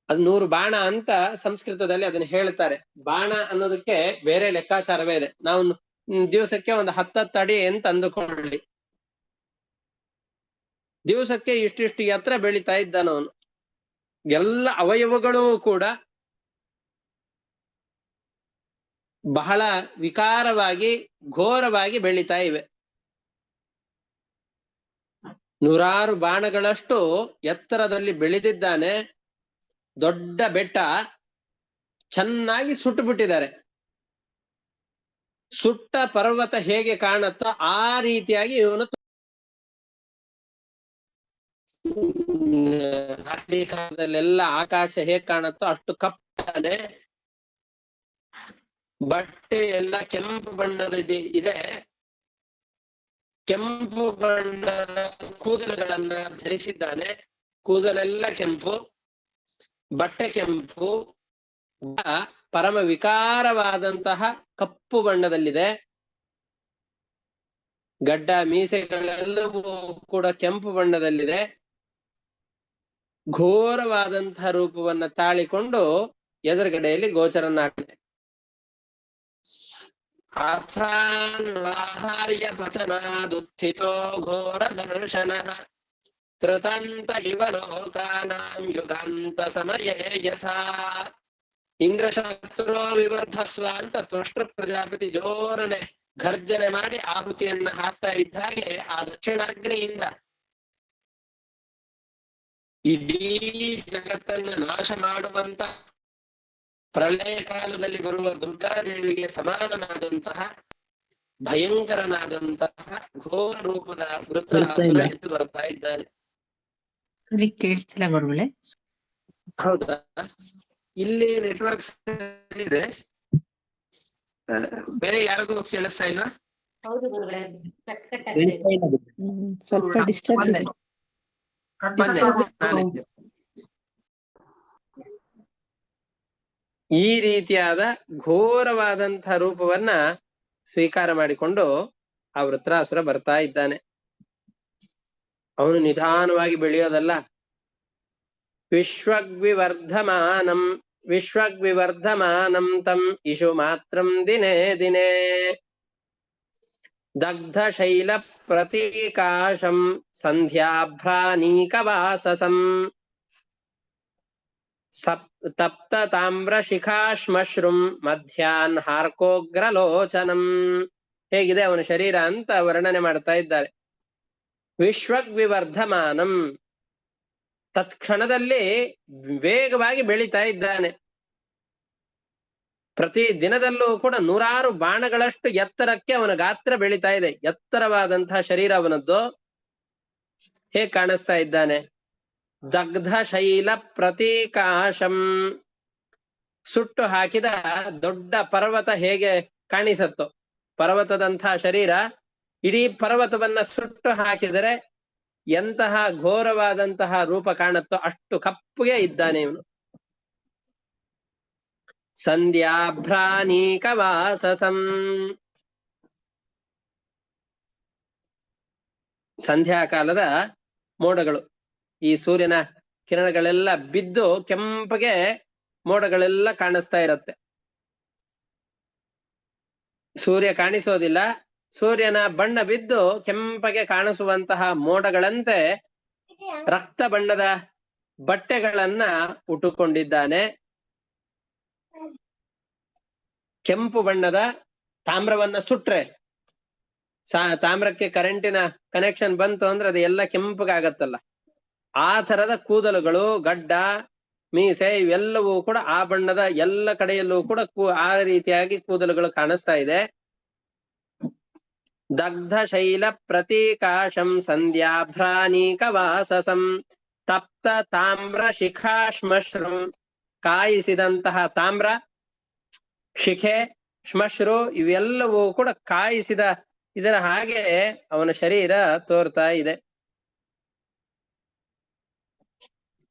ಅದು 100 ಬಾಣ ಅಂತ ಸಂಸ್ಕೃತದಲ್ಲಿ ಅದನ್ನ ಹೇಳ್ತಾರೆ. ಬಾಣ ಅನ್ನೋದಕ್ಕೆ ಬೇರೆ ಲೆಕ್ಕಾಚಾರವೇ ಇದೆ. ನಾವು ದಿವಸಕ್ಕೆ ಒಂದು 10 ಅಡಿ ಅಂತ ಅಂದುಕೊಳ್ಳಿ, ದಿವಸಕ್ಕೆ ಇಷ್ಟಿಷ್ಟು ಎತ್ತರ ಬೆಳೀತಾ ಇದ್ದಾನವನು. ಎಲ್ಲ ಅವಯವಗಳು ಕೂಡ ಬಹಳ ವಿಕಾರವಾಗಿ ಘೋರವಾಗಿ ಬೆಳೀತಾ ಇವೆ. 100 ಬಾಣಗಳಷ್ಟು ಎತ್ತರದಲ್ಲಿ ಬೆಳೆದಿದ್ದಾನೆ. ದೊಡ್ಡ ಬೆಟ್ಟ ಚೆನ್ನಾಗಿ ಸುಟ್ಟು ಬಿಟ್ಟಿದ್ದಾರೆ. ಸುಟ್ಟ ಪರ್ವತ ಹೇಗೆ ಕಾಣುತ್ತೋ ಆ ರೀತಿಯಾಗಿ ಇವನು ಕಾಲದಲ್ಲೆಲ್ಲ ಆಕಾಶ ಹೇಗೆ ಕಾಣುತ್ತೋ ಅಷ್ಟು ಕಪ್ಪಾನೆ. ಬಟ್ಟೆ ಎಲ್ಲ ಕೆಂಪು ಬಣ್ಣದ ಇದೆ. ಕೆಂಪು ಬಣ್ಣದ ಕೂದಲುಗಳನ್ನ ಧರಿಸಿದ್ದಾನೆ. ಕೂದಲೆಲ್ಲ ಕೆಂಪು, ಬಟ್ಟೆ ಕೆಂಪು, ಪರಮ ವಿಕಾರವಾದಂತಹ ಕಪ್ಪು ಬಣ್ಣದಲ್ಲಿದೆ. ಗಡ್ಡ ಮೀಸೆಗಳೆಲ್ಲವೂ ಕೂಡ ಕೆಂಪು ಬಣ್ಣದಲ್ಲಿದೆ. ಘೋರವಾದಂತಹ ರೂಪವನ್ನ ತಾಳಿಕೊಂಡು ಎದುರುಗಡೆಯಲ್ಲಿ ಗೋಚರನಾಗ್ತದೆ. ಆಹಾರ್ಯ ಪತನಾದುತ್ಥಿತೋ ಘೋರ ದರ್ಶನ ಕೃತಂತ ಇವ ಲೋಕಾನಾಂ ಯುಗಾಂತ ಸಮಯೇ ಯಥಾ. ಇಂದ್ರ ಶತ್ರು ವಿವರ್ಧಸ್ವ ಅಂತ ತ್ವಷ್ಟೃ ಪ್ರಜಾಪತಿ ಜೋರನೆ ಘರ್ಜನೆ ಮಾಡಿ ಆಹುತಿಯನ್ನ ಹಾಕ್ತಾ ಇದ್ದ ಹಾಗೆ ಆ ದಕ್ಷಿಣಾಗ್ನಿಯಿಂದ ಇಡೀ ಜಗತ್ತನ್ನು ನಾಶ ಮಾಡುವಂತ ಪ್ರಳಯ ಕಾಲದಲ್ಲಿ ಬರುವ ದುರ್ಗಾದೇವಿಗೆ ಸಮಾನನಾದಂತಹ ಭಯಂಕರನಾದಂತಹ ಘೋರ ರೂಪದ ವೃತ್ರಾಸುರ ಎದ್ದು ಬರ್ತಾ ಇದ್ದಾನೆ. ಕೇಳಿಸ್ತಿಲ್ಲ ಗುರುಗಳೇ? ಹೌದಾ, ಇಲ್ಲಿ ನೆಟ್ವರ್ಕ್ ಇದೆ, ಬೇರೆ ಯಾರಿಗೂ ಕೇಳಿಸ್ತಾ ಇಲ್ಲ? ಸ್ವಲ್ಪ ಡಿಸ್ಟರ್ಬ್. ಈ ರೀತಿಯಾದ ಘೋರವಾದಂತಹ ರೂಪವನ್ನ ಸ್ವೀಕಾರ ಮಾಡಿಕೊಂಡು ಆ ವೃತ್ರಾಸುರ ಬರ್ತಾ ಇದ್ದಾನೆ. ಅವನು ನಿಧಾನವಾಗಿ ಬೆಳೆಯೋದಲ್ಲ. ವಿಶ್ವಗ್ವಿವರ್ಧಮಾನಂ ವಿಶ್ವಗ್ವಿವರ್ಧಮಾನಂ ತಂ ಇಷು ಮಾತ್ರಂ ದಿನೇ ದಿನೇ ದಗ್ಧ ಶೈಲ ಪ್ರತೀಕಾಶಂ ಸಂಧ್ಯಾಭ್ರಾನೀಕವಾಸಸಂ ತಪ್ತ ತಾಮ್ರ ಶಿಖಾಶ್ಮಶ್ರುಂ ಮಧ್ಯಾಹ್ನಾರ್ಕೋಗ್ರಲೋಚನಂ. ಹೇಗಿದೆ ಅವನ ಶರೀರ ಅಂತ ವರ್ಣನೆ ಮಾಡ್ತಾ ಇದ್ದಾರೆ. ವಿಶ್ವಗ್ವಿವರ್ಧಮಾನಂ, ತತ್ಕ್ಷಣದಲ್ಲಿ ವೇಗವಾಗಿ ಬೆಳೀತಾ ಇದ್ದಾನೆ. ಪ್ರತಿ ದಿನದಲ್ಲೂ ಕೂಡ 100 ಬಾಣಗಳಷ್ಟು ಎತ್ತರಕ್ಕೆ ಅವನ ಗಾತ್ರ ಬೆಳೀತಾ ಇದೆ. ಎತ್ತರವಾದಂತಹ ಶರೀರ ಅವನದ್ದು. ಹೇಗೆ ಕಾಣಿಸ್ತಾ ಇದ್ದಾನೆ? ದಗ್ಧ ಶೈಲ ಪ್ರತೀಕಾಶಂ, ಸುಟ್ಟು ಹಾಕಿದ ದೊಡ್ಡ ಪರ್ವತ ಹೇಗೆ ಕಾಣಿಸತ್ತೋ, ಪರ್ವತದಂತಹ ಶರೀರ, ಇಡೀ ಪರ್ವತವನ್ನ ಸುಟ್ಟು ಹಾಕಿದರೆ ಎಂತಹ ಘೋರವಾದಂತಹ ರೂಪ ಕಾಣುತ್ತೋ ಅಷ್ಟು ಕಪ್ಪುಗೆ ಇದ್ದಾನೆ ಇವನು. ಸಂಧ್ಯಾಭ್ರಾನೀಕವಾಸಸಂ, ಸಂಧ್ಯಾಕಾಲದ ಮೋಡಗಳು, ಈ ಸೂರ್ಯನ ಕಿರಣಗಳೆಲ್ಲ ಬಿದ್ದು ಕೆಂಪಗೆ ಮೋಡಗಳೆಲ್ಲ ಕಾಣಿಸ್ತಾ ಇರತ್ತೆ. ಸೂರ್ಯ ಕಾಣಿಸೋದಿಲ್ಲ, ಸೂರ್ಯನ ಬಣ್ಣ ಬಿದ್ದು ಕೆಂಪಗೆ ಕಾಣಿಸುವಂತಹ ಮೋಡಗಳಂತೆ ರಕ್ತ ಬಣ್ಣದ ಬಟ್ಟೆಗಳನ್ನ ಉಟ್ಟುಕೊಂಡಿದ್ದಾನೆ. ಕೆಂಪು ಬಣ್ಣದ ತಾಮ್ರವನ್ನ ಸುಟ್ರೆ, ತಾಮ್ರಕ್ಕೆ ಕರೆಂಟಿನ ಕನೆಕ್ಷನ್ ಬಂತು ಅಂದ್ರೆ ಅದು ಎಲ್ಲ ಕೆಂಪಗಾಗತ್ತಲ್ಲ, ಆ ತರದ ಕೂದಲುಗಳು, ಗಡ್ಡ, ಮೀಸೆ ಇವೆಲ್ಲವೂ ಕೂಡ ಆ ಬಣ್ಣದ ಎಲ್ಲ ಕಡೆಯಲ್ಲೂ ಕೂಡ ಆ ರೀತಿಯಾಗಿ ಕೂದಲುಗಳು ಕಾಣಿಸ್ತಾ ಇದೆ. ದಗ್ಧ ಶೈಲ ಪ್ರತೀಕಾಶಂ ಸಂಧ್ಯಾಭ್ರಾನೀಕವಾಸಸಂ ತಪ್ತ ತಾಮ್ರ ಶಿಖಾಶ್ಮಶ್ರುಂ, ಕಾಯಿಸಿದಂತಹ ತಾಮ್ರ, ಶಿಖೆ, ಶ್ಮಶ್ರು ಇವೆಲ್ಲವೂ ಕೂಡ ಕಾಯಿಸಿದ ಇದರ ಹಾಗೆ ಅವನ ಶರೀರ ತೋರ್ತಾ ಇದೆ.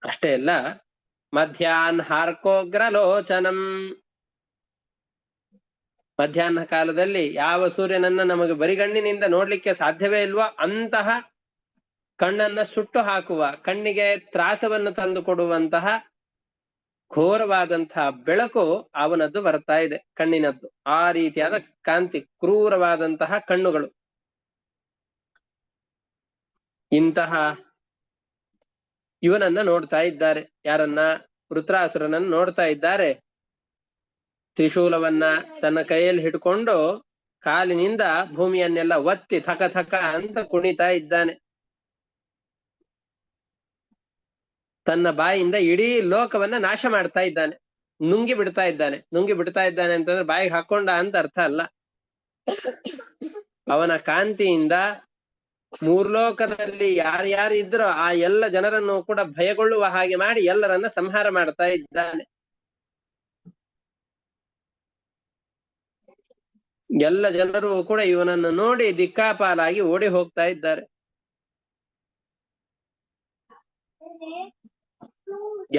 ಅಷ್ಟೇ ಅಲ್ಲ, ಮಧ್ಯಾಹ್ನಾರ್ಕೋಗ್ರಲೋಚನಂ, ಮಧ್ಯಾಹ್ನ ಕಾಲದಲ್ಲಿ ಯಾವ ಸೂರ್ಯನನ್ನ ನಮಗೆ ಬರಿಗಣ್ಣಿನಿಂದ ನೋಡ್ಲಿಕ್ಕೆ ಸಾಧ್ಯವೇ ಇಲ್ವೋ ಅಂತಹ ಕಣ್ಣನ್ನ ಸುಟ್ಟು ಹಾಕುವ, ಕಣ್ಣಿಗೆ ತ್ರಾಸವನ್ನು ತಂದು ಕೊಡುವಂತಹ ಘೋರವಾದಂತಹ ಬೆಳಕು ಅವನದ್ದು ಬರ್ತಾ ಇದೆ, ಕಣ್ಣಿನದ್ದು. ಆ ರೀತಿಯಾದ ಕಾಂತಿ, ಕ್ರೂರವಾದಂತಹ ಕಣ್ಣುಗಳು. ಇಂತಹ ಇವನನ್ನ ನೋಡ್ತಾ ಇದ್ದಾರೆ. ಯಾರನ್ನ? ವೃತ್ರಾಸುರನನ್ನ ನೋಡ್ತಾ ಇದ್ದಾರೆ. ತ್ರಿಶೂಲವನ್ನ ತನ್ನ ಕೈಯಲ್ಲಿ ಹಿಡ್ಕೊಂಡು ಕಾಲಿನಿಂದ ಭೂಮಿಯನ್ನೆಲ್ಲ ಒತ್ತಿ ಥಕ ಥಕ ಅಂತ ಕುಣಿತಾ ಇದ್ದಾನೆ. ತನ್ನ ಬಾಯಿಂದ ಇಡೀ ಲೋಕವನ್ನ ನಾಶ ಮಾಡ್ತಾ ಇದ್ದಾನೆ, ನುಂಗಿ ಬಿಡ್ತಾ ಇದ್ದಾನೆ. ನುಂಗಿ ಬಿಡ್ತಾ ಇದ್ದಾನೆ ಅಂತಂದ್ರೆ ಬಾಯಿಗೆ ಹಾಕೊಂಡ ಅಂತ ಅರ್ಥ ಅಲ್ಲ. ಅವನ ಕಾಂತಿಯಿಂದ ಮೂರ್ಲೋಕದಲ್ಲಿ ಯಾರ್ಯಾರು ಇದ್ರೋ ಆ ಎಲ್ಲ ಜನರನ್ನು ಕೂಡ ಭಯಗೊಳ್ಳುವ ಹಾಗೆ ಮಾಡಿ ಎಲ್ಲರನ್ನ ಸಂಹಾರ ಮಾಡ್ತಾ ಇದ್ದಾನೆ. ಎಲ್ಲ ಜನರು ಕೂಡ ಇವನನ್ನು ನೋಡಿ ದಿಕ್ಕಾಪಾಲಾಗಿ ಓಡಿ ಹೋಗ್ತಾ ಇದ್ದಾರೆ.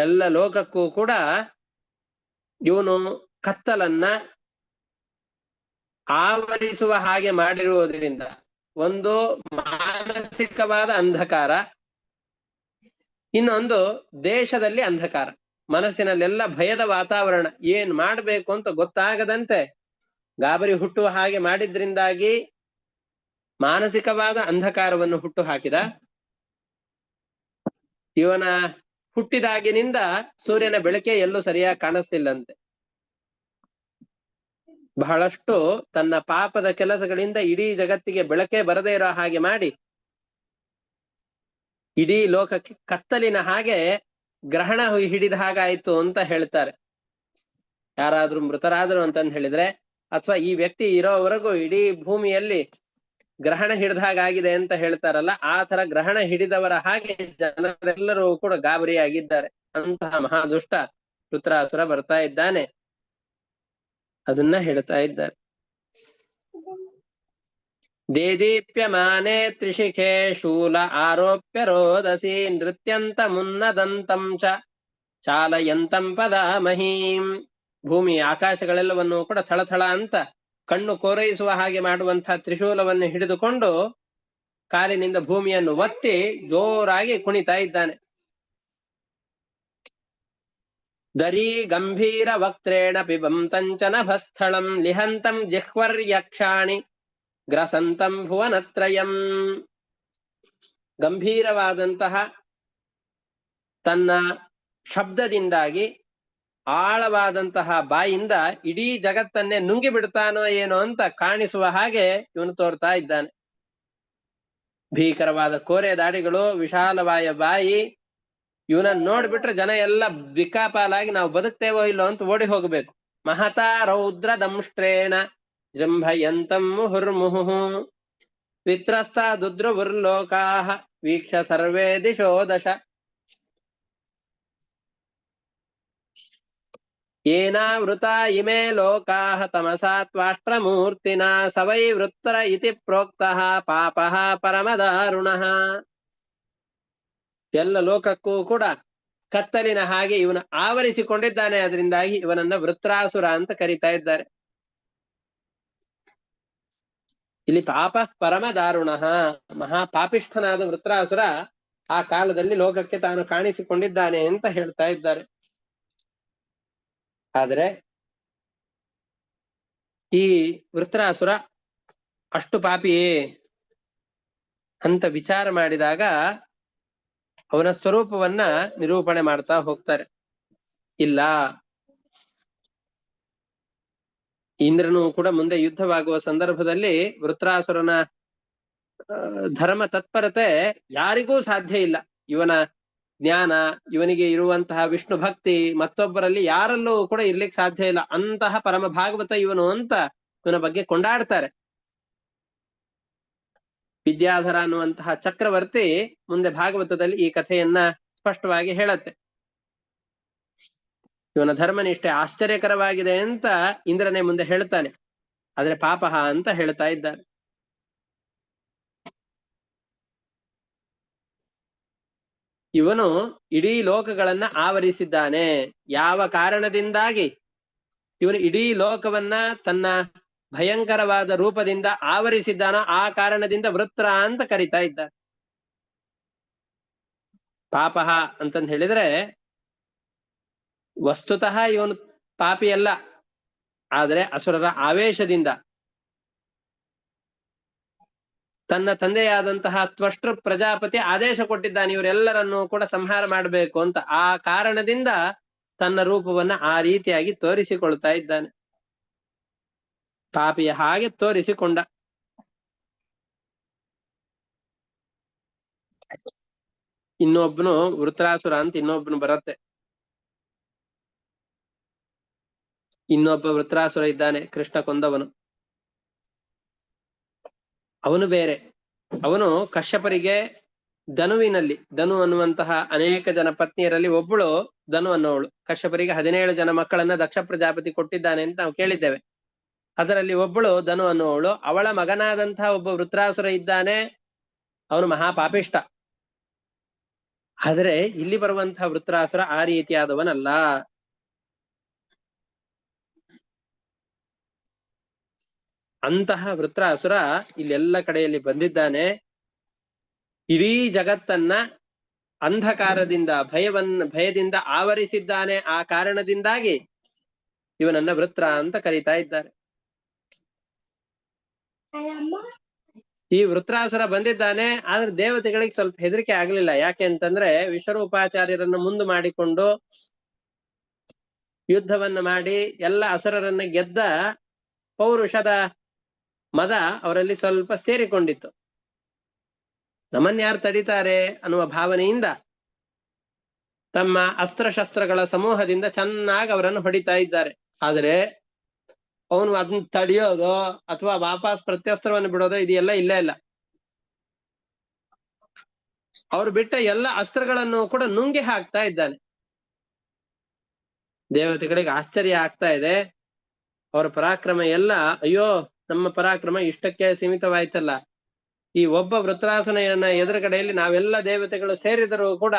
ಎಲ್ಲ ಲೋಕಕ್ಕೂ ಕೂಡ ಇವನು ಕತ್ತಲನ್ನ ಆವರಿಸುವ ಹಾಗೆ ಮಾಡಿರುವುದರಿಂದ ಒಂದು ಮಾನಸಿಕವಾದ ಅಂಧಕಾರ, ಇನ್ನೊಂದು ದೇಶದಲ್ಲಿ ಅಂಧಕಾರ. ಮನಸ್ಸಿನಲ್ಲೆಲ್ಲ ಭಯದ ವಾತಾವರಣ, ಏನ್ ಮಾಡ್ಬೇಕು ಅಂತ ಗೊತ್ತಾಗದಂತೆ ಗಾಬರಿ ಹುಟ್ಟುವ ಹಾಗೆ ಮಾಡಿದ್ರಿಂದಾಗಿ ಮಾನಸಿಕವಾದ ಅಂಧಕಾರವನ್ನು ಹುಟ್ಟು ಹಾಕಿದ. ಇವನ ಹುಟ್ಟಿದಾಗಿನಿಂದ ಸೂರ್ಯನ ಬೆಳಕೆ ಎಲ್ಲೂ ಸರಿಯಾಗಿ ಕಾಣಿಸ್ತಿಲ್ಲಂತೆ. ಬಹಳಷ್ಟು ತನ್ನ ಪಾಪದ ಕೆಲಸಗಳಿಂದ ಇಡೀ ಜಗತ್ತಿಗೆ ಬೆಳಕೆ ಬರದೇ ಇರೋ ಹಾಗೆ ಮಾಡಿ ಇಡೀ ಲೋಕಕ್ಕೆ ಕತ್ತಲಿನ ಹಾಗೆ ಗ್ರಹಣ ಹಿಡಿದ ಹಾಗಾಯ್ತು ಅಂತ ಹೇಳ್ತಾರೆ. ಯಾರಾದ್ರೂ ಮೃತರಾದ್ರು ಅಂತಂದು ಹೇಳಿದ್ರೆ, ಅಥವಾ ಈ ವ್ಯಕ್ತಿ ಇರೋವರೆಗೂ ಇಡೀ ಭೂಮಿಯಲ್ಲಿ ಗ್ರಹಣ ಹಿಡಿದ ಹಾಗಾಗಿದೆ ಅಂತ ಹೇಳ್ತಾರಲ್ಲ, ಆ ತರ ಗ್ರಹಣ ಹಿಡಿದವರ ಹಾಗೆ ಜನರೆಲ್ಲರೂ ಕೂಡ ಗಾಬರಿಯಾಗಿದ್ದಾರೆ. ಅಂತಹ ಮಹಾದುಷ್ಟ ವೃತ್ರಾಸುರ ಬರ್ತಾ ಇದ್ದಾನೆ, ಅದನ್ನ ಹೇಳ್ತಾ ಇದ್ದಾರೆ. ದೇದೀಪ್ಯಮಾನೆ ತ್ರಿಶಿಖೆ ಶೂಲ ಆರೋಪ್ಯ ರೋದಸಿ ನೃತ್ಯಂತ ಮುನ್ನದಂತಂ ಚ ಚಾಲಯಂತಂ ಪದಾಮಹೀಂ. ಭೂಮಿ ಆಕಾಶಗಳೆಲ್ಲವನ್ನು ಕೂಡ ಥಳಥಳ ಅಂತ ಕಣ್ಣು ಕೋರೈಸುವ ಹಾಗೆ ಮಾಡುವಂತಹ ತ್ರಿಶೂಲವನ್ನು ಹಿಡಿದುಕೊಂಡು ಕಾಲಿನಿಂದ ಭೂಮಿಯನ್ನು ಒತ್ತಿ ಜೋರಾಗಿ ಕುಣಿತಾ ಇದ್ದಾನೆ. ದರೀ ಗಂಭೀರ ವಕ್ತ್ರೇಣ ಪಿಬಂತಂಚ ನಭಸ್ಥಳಂ ಲಿಹಂತಂ ಜಿಹ್ವರ್ಯಕ್ಷಾಣಿ ಗ್ರಸಂತಂ ಭುವನತ್ರಯಂ. ಗಂಭೀರವಾದಂತಹ ತನ್ನ ಶಬ್ದದಿಂದಾಗಿ ಆಳವಾದಂತಹ ಬಾಯಿಂದ ಇಡೀ ಜಗತ್ತನ್ನೇ ನುಂಗಿ ಬಿಡ್ತಾನೋ ಏನೋ ಅಂತ ಕಾಣಿಸುವ ಹಾಗೆ ಇವನು ತೋರ್ತಾ ಇದ್ದಾನೆ. ಭೀಕರವಾದ ಕೋರೆ ದಾಡಿಗಳು, ವಿಶಾಲವಾದ ಬಾಯಿ, ಇವನನ್ನ ನೋಡ್ಬಿಟ್ರೆ ಜನ ಎಲ್ಲ ಬಿಕ್ಕಾಪಾಲಾಗಿ ನಾವು ಬದುಕ್ತೇವೋ ಇಲ್ಲೋ ಅಂತ ಓಡಿ ಹೋಗಬೇಕು. ಮಹತಾ ರೌದ್ರ ದಂಷ್ಟ್ರೇಣ ಜೃಂಭಯಂತಂ ಮುಹುರ್ಮುಹುಃ ವಿತ್ರಸ್ತ ದುದ್ರುವುರ್ಲೋಕಾಃ ವೀಕ್ಷ ಸರ್ವೇ ದಿಶೋ ದಶ. ಏನಾವೃತ ಇಮೇ ಲೋಕಾಃ ತಮಸಾ ತ್ವಾಷ್ಟ್ರಮೂರ್ತಿನಾ ಸ ವೈ ವೃತ್ರ ಇತಿ ಪ್ರೋಕ್ತಃ ಪಾಪಃ ಪರಮದಾರುಣಃ. ಎಲ್ಲ ಲೋಕಕ್ಕೂ ಕೂಡ ಕತ್ತಲಿನ ಹಾಗೆ ಇವನು ಆವರಿಸಿಕೊಂಡಿದ್ದಾನೆ, ಅದರಿಂದಾಗಿ ಇವನನ್ನ ವೃತ್ರಾಸುರ ಅಂತ ಕರೀತಾ ಇದ್ದಾರೆ. ಇಲ್ಲಿ ಪಾಪ ಪರಮ ದಾರುಣಃ, ಮಹಾಪಾಪಿಷ್ಠನಾದ ವೃತ್ರಾಸುರ ಆ ಕಾಲದಲ್ಲಿ ಲೋಕಕ್ಕೆ ತಾನು ಕಾಣಿಸಿಕೊಂಡಿದ್ದಾನೆ ಅಂತ ಹೇಳ್ತಾ ಇದ್ದಾರೆ. ಆದರೆ ಈ ವೃತ್ರಾಸುರ ಅಷ್ಟು ಪಾಪಿಯೇ ಅಂತ ವಿಚಾರ ಮಾಡಿದಾಗ ಅವನ ಸ್ವರೂಪವನ್ನ ನಿರೂಪಣೆ ಮಾಡ್ತಾ ಹೋಗ್ತಾರೆ. ಇಲ್ಲ, ಇಂದ್ರನು ಕೂಡ ಮುಂದೆ ಯುದ್ಧವಾಗುವ ಸಂದರ್ಭದಲ್ಲಿ ವೃತ್ರಾಸುರನ ಧರ್ಮ ತತ್ಪರತೆ ಯಾರಿಗೂ ಸಾಧ್ಯ ಇಲ್ಲ. ಇವನ ಜ್ಞಾನ, ಇವನಿಗೆ ಇರುವಂತಹ ವಿಷ್ಣು ಭಕ್ತಿ ಮತ್ತೊಬ್ಬರಲ್ಲಿ ಯಾರಲ್ಲೂ ಕೂಡ ಇರ್ಲಿಕ್ಕೆ ಸಾಧ್ಯ ಇಲ್ಲ. ಅಂತಹ ಪರಮ ಭಾಗವತ ಇವನು ಅಂತ ಇವನ ಬಗ್ಗೆ ಕೊಂಡಾಡ್ತಾರೆ. ವಿದ್ಯಾಧರ ಅನ್ನುವಂತಹ ಚಕ್ರವರ್ತಿ ಮುಂದೆ ಭಾಗವತದಲ್ಲಿ ಈ ಕಥೆಯನ್ನ ಸ್ಪಷ್ಟವಾಗಿ ಹೇಳತ್ತೆ. ಇವನ ಧರ್ಮನಿಷ್ಠೆ ಆಶ್ಚರ್ಯಕರವಾಗಿದೆ ಅಂತ ಇಂದ್ರನೇ ಮುಂದೆ ಹೇಳ್ತಾನೆ. ಆದ್ರೆ ಪಾಪಃ ಅಂತ ಹೇಳ್ತಾ ಇದ್ದಾರೆ. ಇವನು ಇಡೀ ಲೋಕಗಳನ್ನ ಆವರಿಸಿದ್ದಾನೆ. ಯಾವ ಕಾರಣದಿಂದಾಗಿ ಇವನು ಇಡೀ ಲೋಕವನ್ನ ತನ್ನ ಭಯಂಕರವಾದ ರೂಪದಿಂದ ಆವರಿಸಿದ್ದಾನೋ ಆ ಕಾರಣದಿಂದ ವೃತ್ರ ಅಂತ ಕರಿತಾ ಇದ್ದಾರೆ. ಪಾಪಃ ಅಂತಂದು ಹೇಳಿದ್ರೆ ವಸ್ತುತಃ ಇವನು ಪಾಪಿಯಲ್ಲ, ಆದರೆ ಅಸುರರ ಆವೇಶದಿಂದ ತನ್ನ ತಂದೆಯಾದಂತಹ ತ್ವಷ್ಟೃ ಪ್ರಜಾಪತಿ ಆದೇಶ ಕೊಟ್ಟಿದ್ದಾನೆ ಇವರೆಲ್ಲರನ್ನೂ ಕೂಡ ಸಂಹಾರ ಮಾಡಬೇಕು ಅಂತ. ಆ ಕಾರಣದಿಂದ ತನ್ನ ರೂಪವನ್ನ ಆ ರೀತಿಯಾಗಿ ತೋರಿಸಿಕೊಳ್ತಾ ಇದ್ದಾನೆ. ಪಾಪಿಯ ಹಾಗೆ ತೋರಿಸಿಕೊಂಡ. ಇನ್ನೊಬ್ಬನು ವೃತ್ರಾಸುರ ಅಂತ ಇನ್ನೊಬ್ಬನು ಬರುತ್ತೆ. ಇನ್ನೊಬ್ಬ ವೃತ್ರಾಸುರ ಇದ್ದಾನೆ, ಕೃಷ್ಣ ಕೊಂದವನು. ಅವನು ಬೇರೆ. ಅವನು ಕಶ್ಯಪರಿಗೆ ಧನುವಿನಲ್ಲಿ, ಧನು ಅನ್ನುವಂತಹ ಅನೇಕ ಜನ ಪತ್ನಿಯರಲ್ಲಿ ಒಬ್ಬಳು ಧನು ಅನ್ನೋವಳು. ಕಶ್ಯಪರಿಗೆ 17 ಜನ ಮಕ್ಕಳನ್ನ ದಕ್ಷ ಪ್ರಜಾಪತಿ ಕೊಟ್ಟಿದ್ದಾನೆ ಅಂತ ನಾವು ಕೇಳಿದ್ದೇವೆ. ಅದರಲ್ಲಿ ಒಬ್ಬಳು ಧನು ಅನ್ನೋವಳು. ಅವಳ ಮಗನಾದಂತಹ ಒಬ್ಬ ವೃತ್ರಾಸುರ ಇದ್ದಾನೆ, ಅವನು ಮಹಾಪಾಪಿಷ್ಟ. ಆದರೆ ಇಲ್ಲಿ ಬರುವಂತಹ ವೃತ್ರಾಸುರ ಆ ರೀತಿಯಾದವನಲ್ಲ. ಅಂತಹ ವೃತ್ರಾಸುರ ಇಲ್ಲೆಲ್ಲ ಕಡೆಯಲ್ಲಿ ಬಂದಿದ್ದಾನೆ. ಇಡೀ ಜಗತ್ತನ್ನ ಅಂಧಕಾರದಿಂದ ಭಯದಿಂದ ಆವರಿಸಿದ್ದಾನೆ. ಆ ಕಾರಣದಿಂದಾಗಿ ಇವನನ್ನ ವೃತ್ರ ಅಂತ ಕರೀತಾ ಇದ್ದಾರೆ. ಈ ವೃತ್ರಾಸುರ ಬಂದಿದ್ದಾನೆ, ಆದ್ರೆ ದೇವತೆಗಳಿಗೆ ಸ್ವಲ್ಪ ಹೆದರಿಕೆ ಆಗ್ಲಿಲ್ಲ. ಯಾಕೆ ಅಂತಂದ್ರೆ ವಿಶ್ವರೂಪಾಚಾರ್ಯರನ್ನು ಮುಂದೆ ಮಾಡಿಕೊಂಡು ಯುದ್ಧವನ್ನ ಮಾಡಿ ಎಲ್ಲ ಅಸುರರನ್ನ ಗೆದ್ದ ಪೌರುಷದ ಮದ ಅವರಲ್ಲಿ ಸ್ವಲ್ಪ ಸೇರಿಕೊಂಡಿತ್ತು. ನಮ್ಮನ್ಯಾರು ತಡೀತಾರೆ ಅನ್ನುವ ಭಾವನೆಯಿಂದ ತಮ್ಮ ಅಸ್ತ್ರಶಸ್ತ್ರಗಳ ಸಮೂಹದಿಂದ ಚೆನ್ನಾಗಿ ಅವರನ್ನು ಹೊಡಿತಾ ಇದ್ದಾರೆ. ಆದರೆ ಅವನು ಅದನ್ನ ತಡೆಯೋದು ಅಥವಾ ವಾಪಸ್ ಪ್ರತ್ಯಸ್ತ್ರವನ್ನು ಬಿಡೋದು ಇದೆಲ್ಲ ಇಲ್ಲ. ಅವ್ರು ಬಿಟ್ಟ ಎಲ್ಲ ಅಸ್ತ್ರಗಳನ್ನು ಕೂಡ ನುಂಗಿ ಹಾಕ್ತಾ ಇದ್ದಾನೆ. ದೇವತೆಗಳಿಗೆ ಆಶ್ಚರ್ಯ ಆಗ್ತಾ ಇದೆ. ಅವರ ಪರಾಕ್ರಮ ಎಲ್ಲ, ಅಯ್ಯೋ ನಮ್ಮ ಪರಾಕ್ರಮ ಇಷ್ಟಕ್ಕೆ ಸೀಮಿತವಾಯ್ತಲ್ಲ, ಈ ಒಬ್ಬ ವೃತ್ರಾಸುರನ ಎದುರುಗಡೆಯಲ್ಲಿ ನಾವೆಲ್ಲ ದೇವತೆಗಳು ಸೇರಿದರೂ ಕೂಡ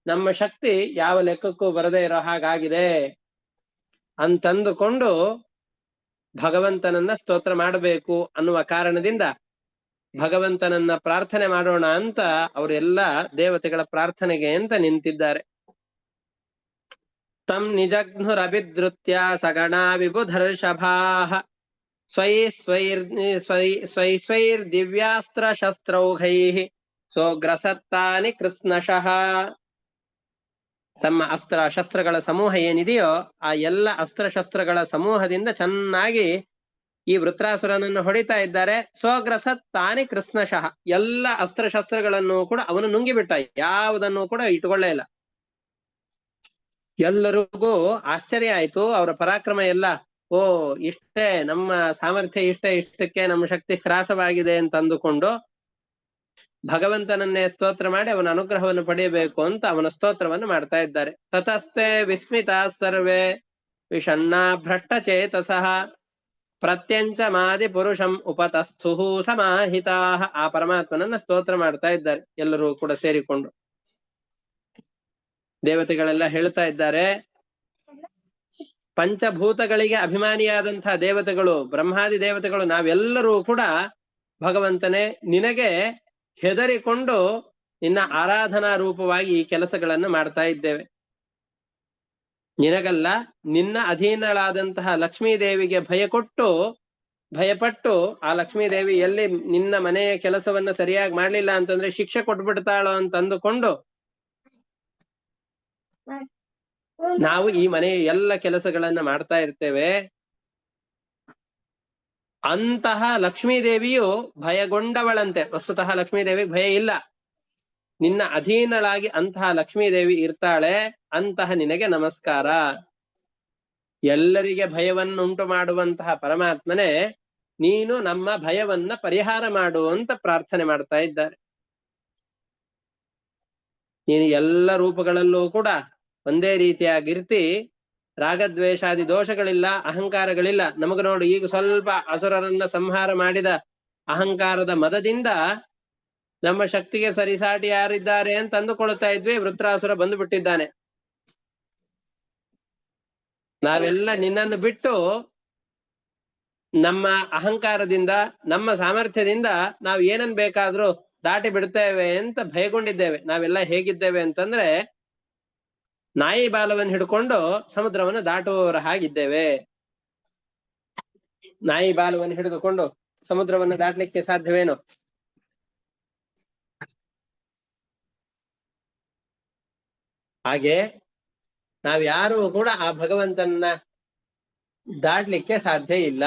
ನಮ್ಮ ಶಕ್ತಿ ಯಾವ ಲೆಕ್ಕಕ್ಕೂ ಬರದೇ ಇರೋ ಹಾಗಾಗಿದೆ ಅಂತಂದುಕೊಂಡು ಭಗವಂತನನ್ನ ಸ್ತೋತ್ರ ಮಾಡಬೇಕು ಅನ್ನುವ ಕಾರಣದಿಂದ ಭಗವಂತನನ್ನ ಪ್ರಾರ್ಥನೆ ಮಾಡೋಣ ಅಂತ ಅವರೆಲ್ಲ ದೇವತೆಗಳ ಪ್ರಾರ್ಥನೆಗೆ ಅಂತ ನಿಂತಿದ್ದಾರೆ. ತಂ ನಿಜಘ್ನುರಭಿಧೃತ್ಯ ಸಗಣಾ ವಿಬುಧರ್ಷಭಾಃ ಸ್ವೈರ್ದಿವ್ಯಾಸ್ತ್ರ ಶಸ್ತ್ರೌಘೈಃ ಸೋಗ್ರಸತ್ತಾನಿ ಕೃತ್ಸ್ನಶಃ. ತಮ್ಮ ಅಸ್ತ್ರ ಶಸ್ತ್ರಗಳ ಸಮೂಹ ಏನಿದೆಯೋ ಆ ಎಲ್ಲ ಅಸ್ತ್ರಶಸ್ತ್ರಗಳ ಸಮೂಹದಿಂದ ಚೆನ್ನಾಗಿ ಈ ವೃತ್ರಾಸುರನನ್ನು ಹೊಡಿತಾ ಇದ್ದಾರೆ. ಸ್ವಗ್ರಸತ್ತಾನಿ ಕೃತ್ಸ್ನಶಃ, ಎಲ್ಲ ಅಸ್ತ್ರಶಸ್ತ್ರಗಳನ್ನು ಕೂಡ ಅವನು ನುಂಗಿಬಿಟ್ಟ, ಯಾವುದನ್ನು ಕೂಡ ಇಟ್ಟುಕೊಳ್ಳೇ ಇಲ್ಲ. ಎಲ್ಲರಿಗೂ ಆಶ್ಚರ್ಯ ಆಯ್ತು, ಅವರ ಪರಾಕ್ರಮ ಎಲ್ಲ. ಓ, ಇಷ್ಟೇ ನಮ್ಮ ಸಾಮರ್ಥ್ಯ, ಇಷ್ಟಕ್ಕೆ ನಮ್ಮ ಶಕ್ತಿ ಹ್ರಾಸವಾಗಿದೆ ಅಂತ ಅಂದುಕೊಂಡು ಭಗವಂತನನ್ನೇ ಸ್ತೋತ್ರ ಮಾಡಿ ಅವನ ಅನುಗ್ರಹವನ್ನು ಪಡೆಯಬೇಕು ಅಂತ ಅವನ ಸ್ತೋತ್ರವನ್ನು ಮಾಡ್ತಾ ಇದ್ದಾರೆ. ತತಸ್ತೆ ವಿಸ್ಮಿತ ಸರ್ವೇ ವಿಷಣ್ಣಾ ಭ್ರಷ್ಟಚೇತಸಃ ಪ್ರತ್ಯಂಚ ಮಾದಿ ಪುರುಷಂ ಉಪತಸ್ಥು ಸಮಾಹಿತಾ. ಆ ಪರಮಾತ್ಮನನ್ನ ಸ್ತೋತ್ರ ಮಾಡ್ತಾ ಇದ್ದಾರೆ ಎಲ್ಲರೂ ಕೂಡ ಸೇರಿಕೊಂಡು. ದೇವತೆಗಳೆಲ್ಲ ಹೇಳ್ತಾ ಇದ್ದಾರೆ, ಪಂಚಭೂತಗಳಿಗೆ ಅಭಿಮಾನಿಯಾದಂತಹ ದೇವತೆಗಳು, ಬ್ರಹ್ಮಾದಿ ದೇವತೆಗಳು, ನಾವೆಲ್ಲರೂ ಕೂಡ ಭಗವಂತನೇ ನಿನಗೆ ಹೆದರಿಕೊಂಡು ನಿನ್ನ ಆರಾಧನಾ ರೂಪವಾಗಿ ಈ ಕೆಲಸಗಳನ್ನು ಮಾಡ್ತಾ ಇದ್ದೇವೆ. ನಿನಗಲ್ಲ, ನಿನ್ನ ಅಧೀನಳಾದಂತಹ ಲಕ್ಷ್ಮೀದೇವಿಗೆ ಭಯಪಟ್ಟು ಆ ಲಕ್ಷ್ಮೀದೇವಿ ಎಲ್ಲಿ ನಿನ್ನ ಮನೆಯ ಕೆಲಸವನ್ನ ಸರಿಯಾಗಿ ಮಾಡ್ಲಿಲ್ಲ ಅಂತಂದ್ರೆ ಶಿಕ್ಷೆ ಕೊಟ್ಬಿಡ್ತಾಳೋ ಅಂತ ಅಂದುಕೊಂಡು ನಾವು ಈ ಮನೆಯ ಎಲ್ಲ ಕೆಲಸಗಳನ್ನ ಮಾಡ್ತಾ ಇರ್ತೇವೆ. ಅಂತಹ ಲಕ್ಷ್ಮೀದೇವಿಯು ಭಯಗೊಂಡವಳಂತೆ. ವಸ್ತುತಃ ಲಕ್ಷ್ಮೀದೇವಿಗೆ ಭಯ ಇಲ್ಲ, ನಿನ್ನ ಅಧೀನಳಾಗಿ ಅಂತಹ ಲಕ್ಷ್ಮೀದೇವಿ ಇರ್ತಾಳೆ. ಅಂತಹ ನಿನಗೆ ನಮಸ್ಕಾರ. ಎಲ್ಲರಿಗೆ ಭಯವನ್ನುಂಟು ಮಾಡುವಂತಹ ಪರಮಾತ್ಮನೇ, ನೀನು ನಮ್ಮ ಭಯವನ್ನ ಪರಿಹಾರ ಮಾಡು ಅಂತ ಪ್ರಾರ್ಥನೆ ಮಾಡ್ತಾ ಇದ್ದಾರೆ. ನೀನು ಎಲ್ಲ ರೂಪಗಳಲ್ಲೂ ಕೂಡ ಒಂದೇ ರೀತಿಯಾಗಿರ್ತಿ, ರಾಗದ್ವೇಷಾದಿ ದೋಷಗಳಿಲ್ಲ, ಅಹಂಕಾರಗಳಿಲ್ಲ. ನಮಗ ನೋಡು, ಈಗ ಸ್ವಲ್ಪ ಅಸುರರನ್ನ ಸಂಹಾರ ಮಾಡಿದ ಅಹಂಕಾರದ ಮದದಿಂದ ನಮ್ಮ ಶಕ್ತಿಗೆ ಸರಿಸಾಟಿ ಯಾರಿದ್ದಾರೆ ಅಂತ ಅಂದುಕೊಳ್ತಾ ಇದ್ವಿ. ವೃತ್ರಾಸುರ ಬಂದು ಬಿಟ್ಟಿದ್ದಾನೆ. ನಾವೆಲ್ಲ ನಿನ್ನನ್ನು ಬಿಟ್ಟು ನಮ್ಮ ಅಹಂಕಾರದಿಂದ, ನಮ್ಮ ಸಾಮರ್ಥ್ಯದಿಂದ ನಾವು ಏನನ್ ಬೇಕಾದ್ರೂ ದಾಟಿ ಬಿಡ್ತೇವೆ ಅಂತ ಭಯಗೊಂಡಿದ್ದೇವೆ. ನಾವೆಲ್ಲ ಹೇಗಿದ್ದೇವೆ ಅಂತಂದ್ರೆ, ನಾಯಿ ಬಾಲವನ್ನು ಹಿಡ್ಕೊಂಡು ಸಮುದ್ರವನ್ನು ದಾಟುವವರ ಹಾಗಿದ್ದೇವೆ. ನಾಯಿ ಬಾಲವನ್ನು ಹಿಡಿದುಕೊಂಡು ಸಮುದ್ರವನ್ನು ದಾಟಲಿಕ್ಕೆ ಸಾಧ್ಯವೇನೋ? ಹಾಗೆ ನಾವ್ಯಾರೂ ಕೂಡ ಆ ಭಗವಂತನ ದಾಟ್ಲಿಕ್ಕೆ ಸಾಧ್ಯ ಇಲ್ಲ.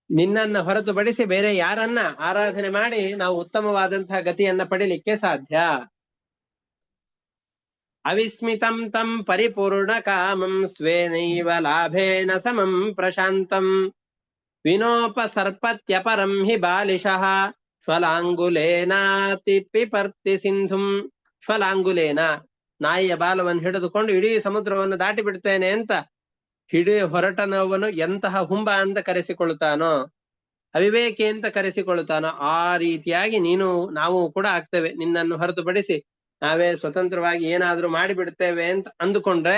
ನಿನ್ನನ್ನ ಹೊರತುಪಡಿಸಿ ಬೇರೆ ಯಾರನ್ನ ಆರಾಧನೆ ಮಾಡಿ ನಾವು ಉತ್ತಮವಾದಂತಹ ಗತಿಯನ್ನ ಪಡಿಲಿಕ್ಕೆ ಸಾಧ್ಯ? ಅವಿಸ್ಮಿತಂ ತಂ ಪರಿಪೂರ್ಣ ಕಾಮಂ ಸ್ವೇನೈವ ಲಾಭೇನ ಸಮಂ ಪ್ರಶಾಂತಂ ವಿನೋಪಸರ್ಪತ್ಯಪರಂ ಹಿ ಬಾಲಿಶಃ ಶ್ವಲಾಂಗುಲೇನಾತಿ ಪಿಪರ್ತಿ ಸಿಂಧುಂ. ಶ್ವಲಾಂಗುಲೇನ, ನಾಯಿಯ ಬಾಲವನ್ನು ಹಿಡಿದುಕೊಂಡು ಇಡೀ ಸಮುದ್ರವನ್ನು ದಾಟಿ ಬಿಡ್ತೇನೆ ಅಂತ ಹೊರಟನವನು ಎಂತಹ ಹುಂಬ ಅಂತ ಕರೆಸಿಕೊಳ್ತಾನೋ, ಅವಿವೇಕಿ ಅಂತ ಕರೆಸಿಕೊಳ್ತಾನೋ, ಆ ರೀತಿಯಾಗಿ ನಾವು ಕೂಡ ಆಗ್ತೇವೆ. ನಿನ್ನನ್ನು ಹೊರತುಪಡಿಸಿ ನಾವೇ ಸ್ವತಂತ್ರವಾಗಿ ಏನಾದ್ರೂ ಮಾಡಿಬಿಡ್ತೇವೆ ಅಂತ ಅಂದುಕೊಂಡ್ರೆ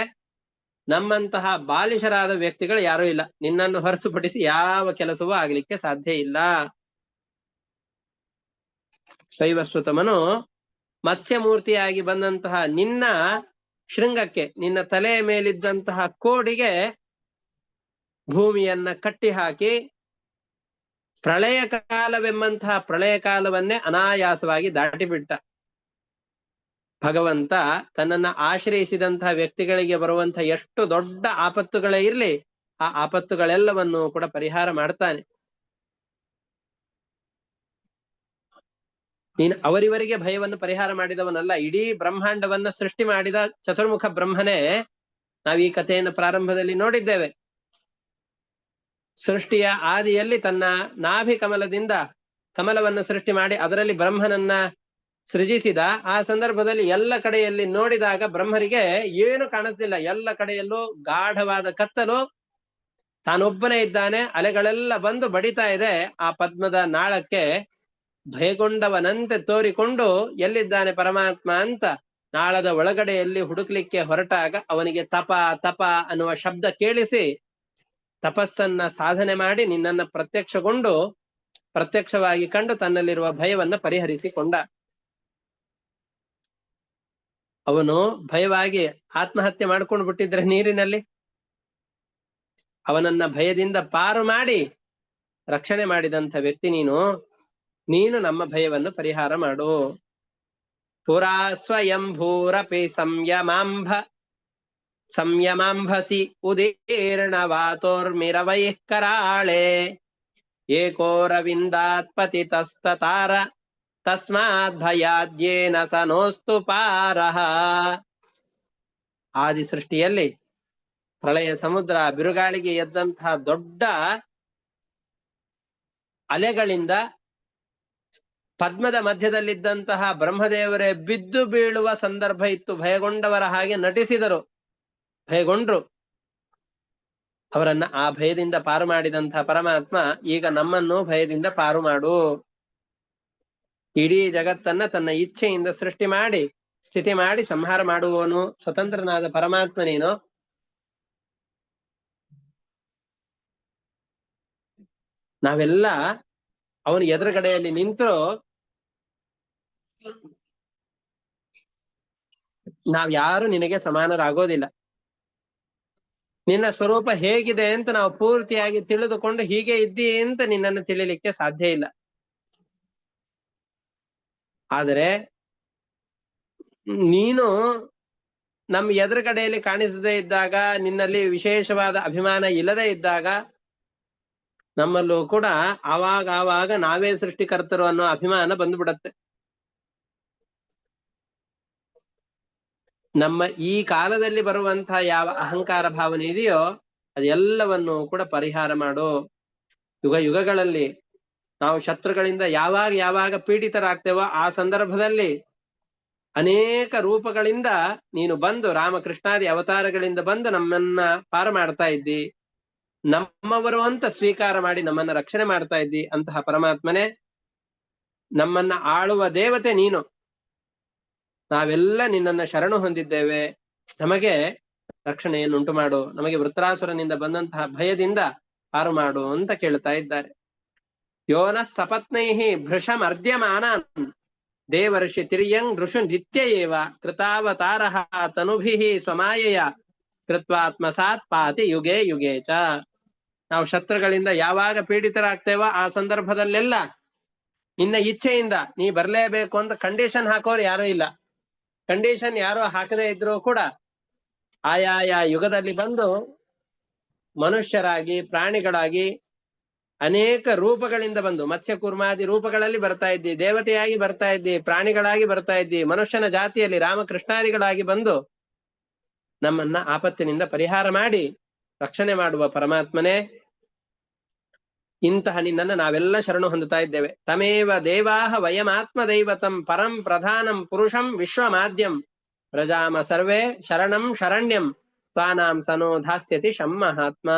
ನಮ್ಮಂತಹ ಬಾಲಿಶರಾದ ವ್ಯಕ್ತಿಗಳು ಯಾರೂ ಇಲ್ಲ. ನಿನ್ನನ್ನು ಹೊರತುಪಡಿಸಿ ಯಾವ ಕೆಲಸವೂ ಆಗ್ಲಿಕ್ಕೆ ಸಾಧ್ಯ ಇಲ್ಲ. ಶೈವಸ್ವತಮನು ಮತ್ಸ್ಯಮೂರ್ತಿಯಾಗಿ ಬಂದಂತಹ ನಿನ್ನ ಶೃಂಗಕ್ಕೆ, ನಿನ್ನ ತಲೆಯ ಮೇಲಿದ್ದಂತಹ ಕೋಡಿಗೆ ಭೂಮಿಯನ್ನ ಕಟ್ಟಿ ಹಾಕಿ ಪ್ರಳಯ ಕಾಲವೆಂಬಂತಹ ಪ್ರಳಯ ಕಾಲವನ್ನೇ ಅನಾಯಾಸವಾಗಿ ದಾಟಿಬಿಟ್ಟ. ಭಗವಂತ ತನ್ನನ್ನ ಆಶ್ರಯಿಸಿದಂತಹ ವ್ಯಕ್ತಿಗಳಿಗೆ ಬರುವಂತಹ ಎಷ್ಟು ದೊಡ್ಡ ಆಪತ್ತುಗಳೇ ಇರ್ಲಿ, ಆ ಆಪತ್ತುಗಳೆಲ್ಲವನ್ನು ಕೂಡ ಪರಿಹಾರ ಮಾಡ್ತಾನೆ. ನೀನು ಅವರಿವರಿಗೆ ಭಯವನ್ನು ಪರಿಹಾರ ಮಾಡಿದವನಲ್ಲ, ಇಡೀ ಬ್ರಹ್ಮಾಂಡವನ್ನ ಸೃಷ್ಟಿ ಮಾಡಿದ ಚತುರ್ಮುಖ ಬ್ರಹ್ಮನೇ. ನಾವು ಈ ಕಥೆಯನ್ನು ಪ್ರಾರಂಭದಲ್ಲಿ ನೋಡಿದ್ದೇವೆ. ಸೃಷ್ಟಿಯ ಆದಿಯಲ್ಲಿ ತನ್ನ ನಾಭಿ ಕಮಲದಿಂದ ಕಮಲವನ್ನು ಸೃಷ್ಟಿ ಮಾಡಿ ಅದರಲ್ಲಿ ಬ್ರಹ್ಮನನ್ನ ಸೃಜಿಸಿದ. ಆ ಸಂದರ್ಭದಲ್ಲಿ ಎಲ್ಲ ಕಡೆಯಲ್ಲಿ ನೋಡಿದಾಗ ಬ್ರಹ್ಮರಿಗೆ ಏನು ಕಾಣಿಸ್ತಿಲ್ಲ. ಎಲ್ಲ ಕಡೆಯಲ್ಲೂ ಗಾಢವಾದ ಕತ್ತಲು. ತಾನೊಬ್ಬನೇ ಇದ್ದಾನೆ. ಅಲೆಗಳೆಲ್ಲ ಬಂದು ಬಡಿತಾ ಇದೆ. ಆ ಪದ್ಮದ ನಾಳಕ್ಕೆ ಭಯಗೊಂಡವನಂತೆ ತೋರಿಕೊಂಡು ಎಲ್ಲಿದ್ದಾನೆ ಪರಮಾತ್ಮ ಅಂತ ನಾಳದ ಒಳಗಡೆಯಲ್ಲಿ ಹುಡುಕ್ಲಿಕ್ಕೆ ಹೊರಟಾಗ ಅವನಿಗೆ ತಪ ತಪ ಅನ್ನುವ ಶಬ್ದ ಕೇಳಿಸಿ ತಪಸ್ಸನ್ನ ಸಾಧನೆ ಮಾಡಿ ನಿನ್ನನ್ನ ಪ್ರತ್ಯಕ್ಷವಾಗಿ ಕಂಡು ತನ್ನಲ್ಲಿರುವ ಭಯವನ್ನ ಪರಿಹರಿಸಿಕೊಂಡ. ಅವನು ಭಯವಾಗಿ ಆತ್ಮಹತ್ಯೆ ಮಾಡ್ಕೊಂಡು ಬಿಟ್ಟಿದ್ರೆ ನೀರಿನಲ್ಲಿ, ಅವನನ್ನ ಭಯದಿಂದ ಪಾರು ಮಾಡಿ ರಕ್ಷಣೆ ಮಾಡಿದಂಥ ವ್ಯಕ್ತಿ ನೀನು ನಮ್ಮ ಭಯವನ್ನು ಪರಿಹಾರ ಮಾಡು. ಪುರಾ ಸ್ವಯಂಭೂರಪಿ ಸಂಯಮಾಂಭಸಿ ಉದೀರ್ಣವಾತೋರ್ಮಿರವೈಃ ಕರಾಳೆ ಏಕೋರವಿಂದಾತ್ಪತಿತಸ್ತತಾರ ತಸ್ಮಾದ್ ಭಯಾದ್ಯೇನ ಸನೋಸ್ತು ಪಾರಃ. ಆದಿ ಸೃಷ್ಟಿಯಲ್ಲಿ ಪ್ರಳಯ ಸಮುದ್ರ ಬಿರುಗಾಳಿಗೆ ಎದ್ದಂತಹ ದೊಡ್ಡ ಅಲೆಗಳಿಂದ ಪದ್ಮದ ಮಧ್ಯದಲ್ಲಿದ್ದಂತಹ ಬ್ರಹ್ಮದೇವರೇ ಬಿದ್ದು ಬೀಳುವ ಸಂದರ್ಭ ಇತ್ತು. ಭಯಗೊಂಡವರ ಹಾಗೆ ನಟಿಸಿದರು, ಭಯಗೊಂಡ್ರು. ಅವರನ್ನ ಆ ಭಯದಿಂದ ಪಾರು ಮಾಡಿದಂತಹ ಪರಮಾತ್ಮ ಈಗ ನಮ್ಮನ್ನು ಭಯದಿಂದ ಪಾರು ಮಾಡು. ಇಡೀ ಜಗತ್ತನ್ನ ತನ್ನ ಇಚ್ಛೆಯಿಂದ ಸೃಷ್ಟಿ ಮಾಡಿ ಸ್ಥಿತಿ ಮಾಡಿ ಸಂಹಾರ ಮಾಡುವವನು ಸ್ವತಂತ್ರನಾದ ಪರಮಾತ್ಮ ನೀನು. ನಾವೆಲ್ಲ ಅವನ ಎದುರುಗಡೆಯಲ್ಲಿ ನಿಂತರೂ ನಾವ್ಯಾರು ನಿನಗೆ ಸಮಾನರಾಗೋದಿಲ್ಲ. ನಿನ್ನ ಸ್ವರೂಪ ಹೇಗಿದೆ ಅಂತ ನಾವು ಪೂರ್ತಿಯಾಗಿ ತಿಳಿದುಕೊಂಡು ಹೀಗೆ ಇದ್ದೀ ಅಂತ ನಿನ್ನನ್ನು ತಿಳಿಲಿಕ್ಕೆ ಸಾಧ್ಯ ಇಲ್ಲ. ಆದರೆ ನೀನು ನಮ್ಮ ಎದುರುಗಡೆಯಲ್ಲಿ ಕಾಣಿಸದೇ ಇದ್ದಾಗ, ನಿನ್ನಲ್ಲಿ ವಿಶೇಷವಾದ ಅಭಿಮಾನ ಇಲ್ಲದೆ ಇದ್ದಾಗ, ನಮ್ಮಲ್ಲೂ ಕೂಡ ಆವಾಗ ನಾವೇ ಸೃಷ್ಟಿಕರ್ತರು ಅನ್ನೋ ಅಭಿಮಾನ ಬಂದ್ಬಿಡತ್ತೆ. ನಮ್ಮ ಈ ಕಾಲದಲ್ಲಿ ಬರುವಂತಹ ಯಾವ ಅಹಂಕಾರ ಭಾವನೆ ಇದೆಯೋ ಅದೆಲ್ಲವನ್ನು ಕೂಡ ಪರಿಹಾರ ಮಾಡು. ಯುಗಗಳಲ್ಲಿ ನಾವು ಶತ್ರುಗಳಿಂದ ಯಾವಾಗ ಪೀಡಿತರಾಗ್ತೇವೋ ಆ ಸಂದರ್ಭದಲ್ಲಿ ಅನೇಕ ರೂಪಗಳಿಂದ ನೀನು ಬಂದು, ರಾಮಕೃಷ್ಣಾದಿ ಅವತಾರಗಳಿಂದ ಬಂದು ನಮ್ಮನ್ನ ಪಾರು ಮಾಡ್ತಾ ಇದ್ದಿ, ನಮ್ಮವರು ಅಂತ ಸ್ವೀಕಾರ ಮಾಡಿ ನಮ್ಮನ್ನ ರಕ್ಷಣೆ ಮಾಡ್ತಾ ಇದ್ದಿ. ಅಂತಹ ಪರಮಾತ್ಮನೇ, ನಮ್ಮನ್ನ ಆಳುವ ದೇವತೆ ನೀನು. ನಾವೆಲ್ಲ ನಿನ್ನನ್ನ ಶರಣು ಹೊಂದಿದ್ದೇವೆ, ನಮಗೆ ರಕ್ಷಣೆಯನ್ನುಂಟು ಮಾಡು, ನಮಗೆ ವೃತ್ರಾಸುರನಿಂದ ಬಂದಂತಹ ಭಯದಿಂದ ಪಾರು ಮಾಡು ಅಂತ ಕೇಳ್ತಾ ಇದ್ದಾರೆ. ಯೋನ ಸಪತ್ನೈಹಿ ಭೃಶಮರ್ದ್ಯಮಾನಾನ್ ದೇವರ್ಷಿ ತಿರ್ಯಂಗ್ ಋಷು ನಿತ್ಯ ಏವ ಕೃತಾವತಾರಃ ತನುಭಿಃ ಸ್ವಮಾಯಯ ಕೃತ್ವಾತ್ಮಸಾತ್ ಪಾತಿ ಯುಗೆ ಯುಗೆ ಚ. ನಾವು ಶತ್ರುಗಳಿಂದ ಯಾವಾಗ ಪೀಡಿತರಾಗ್ತೇವೋ ಆ ಸಂದರ್ಭದಲ್ಲೆಲ್ಲ ನಿನ್ನ ಇಚ್ಛೆಯಿಂದ ನೀ ಬರ್ಲೇಬೇಕು ಅಂತ ಕಂಡೀಷನ್ ಹಾಕೋರು ಯಾರೂ ಇಲ್ಲ. ಕಂಡೀಷನ್ ಯಾರೋ ಹಾಕದೇ ಇದ್ರೂ ಕೂಡ ಆಯಾಯ ಯುಗದಲ್ಲಿ ಬಂದು ಮನುಷ್ಯರಾಗಿ, ಪ್ರಾಣಿಗಳಾಗಿ, ಅನೇಕ ರೂಪಗಳಿಂದ ಬಂದು, ಮತ್ಸ್ಯ ಕೂರ್ಮಾದಿ ರೂಪಗಳಲ್ಲಿ ಬರ್ತಾ ಇದ್ದಿ, ದೇವತೆಯಾಗಿ ಬರ್ತಾ ಇದ್ದಿ, ಪ್ರಾಣಿಗಳಾಗಿ ಬರ್ತಾ ಇದ್ದಿ, ಮನುಷ್ಯನ ಜಾತಿಯಲ್ಲಿ ರಾಮಕೃಷ್ಣಾದಿಗಳಾಗಿ ಬಂದು ನಮ್ಮನ್ನ ಆಪತ್ತಿನಿಂದ ಪರಿಹಾರ ಮಾಡಿ ರಕ್ಷಣೆ ಮಾಡುವ ಪರಮಾತ್ಮನೇ, ಇಂತಹ ನಿನ್ನನ್ನು ನಾವೆಲ್ಲ ಶರಣು ಹೊಂದುತ್ತಾ ಇದ್ದೇವೆ. ತಮೇವ ದೇವಾಹ ವಯಮಾತ್ಮ ದೈವತಂ ಪರಂ ಪ್ರಧಾನಂ ಪುರುಷಂ ವಿಶ್ವಮಾದ್ಯಂ ಪ್ರಜಾಮ ಸರ್ವೇ ಶರಣಂ ಶರಣ್ಯಂ ಸ್ವಾನಾಂ ಸನೋ ಧಾಸ್ಯತಿ ಶಮ್ಮಹಾತ್ಮ.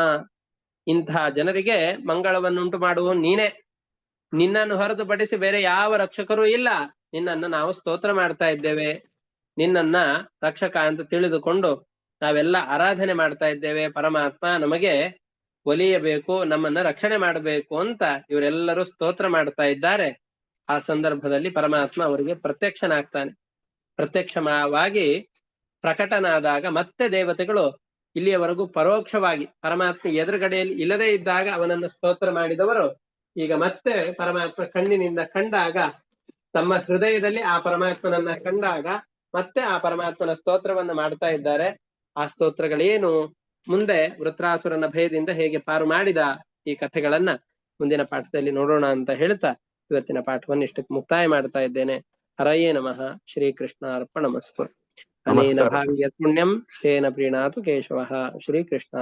ಇಂತಹ ಜನರಿಗೆ ಮಂಗಳವನ್ನುಂಟು ಮಾಡುವ ನೀನೇ. ನಿನ್ನನ್ನು ಹೊರತುಪಡಿಸಿ ಬೇರೆ ಯಾವ ರಕ್ಷಕರೂ ಇಲ್ಲ. ನಿನ್ನನ್ನು ನಾವು ಸ್ತೋತ್ರ ಮಾಡ್ತಾ ಇದ್ದೇವೆ. ನಿನ್ನನ್ನ ರಕ್ಷಕ ಅಂತ ತಿಳಿದುಕೊಂಡು ನಾವೆಲ್ಲ ಆರಾಧನೆ ಮಾಡ್ತಾ ಇದ್ದೇವೆ. ಪರಮಾತ್ಮ ನಮಗೆ ಒಲಿಯಬೇಕು, ನಮ್ಮನ್ನ ರಕ್ಷಣೆ ಮಾಡಬೇಕು ಅಂತ ಇವರೆಲ್ಲರೂ ಸ್ತೋತ್ರ ಮಾಡ್ತಾ ಇದ್ದಾರೆ. ಆ ಸಂದರ್ಭದಲ್ಲಿ ಪರಮಾತ್ಮ ಅವರಿಗೆ ಪ್ರತ್ಯಕ್ಷನಾಗ್ತಾನೆ. ಪ್ರತ್ಯಕ್ಷವಾಗಿ ಪ್ರಕಟನಾದಾಗ ಮತ್ತೆ ದೇವತೆಗಳು ಇಲ್ಲಿಯವರೆಗೂ ಪರೋಕ್ಷವಾಗಿ ಪರಮಾತ್ಮ ಎದುರುಗಡೆಯಲ್ಲಿ ಇಲ್ಲದೇ ಇದ್ದಾಗ ಅವನನ್ನು ಸ್ತೋತ್ರ ಮಾಡಿದವರು ಈಗ ಮತ್ತೆ ಪರಮಾತ್ಮ ಕಣ್ಣಿನಿಂದ ಕಂಡಾಗ, ತಮ್ಮ ಹೃದಯದಲ್ಲಿ ಆ ಪರಮಾತ್ಮನನ್ನ ಕಂಡಾಗ ಮತ್ತೆ ಆ ಪರಮಾತ್ಮನ ಸ್ತೋತ್ರವನ್ನ ಮಾಡ್ತಾ ಇದ್ದಾರೆ. ಆ ಸ್ತೋತ್ರಗಳೇನು, ಮುಂದೆ ವೃತ್ರಾಸುರನ ಭಯದಿಂದ ಹೇಗೆ ಪಾರು ಮಾಡಿದ, ಈ ಕಥೆಗಳನ್ನ ಮುಂದಿನ ಪಾಠದಲ್ಲಿ ನೋಡೋಣ ಅಂತ ಹೇಳ್ತಾ ಇವತ್ತಿನ ಪಾಠವನ್ನು ಇಷ್ಟಕ್ಕೆ ಮುಕ್ತಾಯ ಮಾಡ್ತಾ ಇದ್ದೇನೆ. ಹರಯೇ ನಮಃ. ಶ್ರೀಕೃಷ್ಣ ಅರ್ಪಣಮಸ್ತು. ಅನೇನ ಭಾಗ್ಯ ಪುಣ್ಯಂ ತೇನ ಪ್ರೀಣಾತು ಕೇಶವಃ. ಶ್ರೀಕೃಷ್ಣ.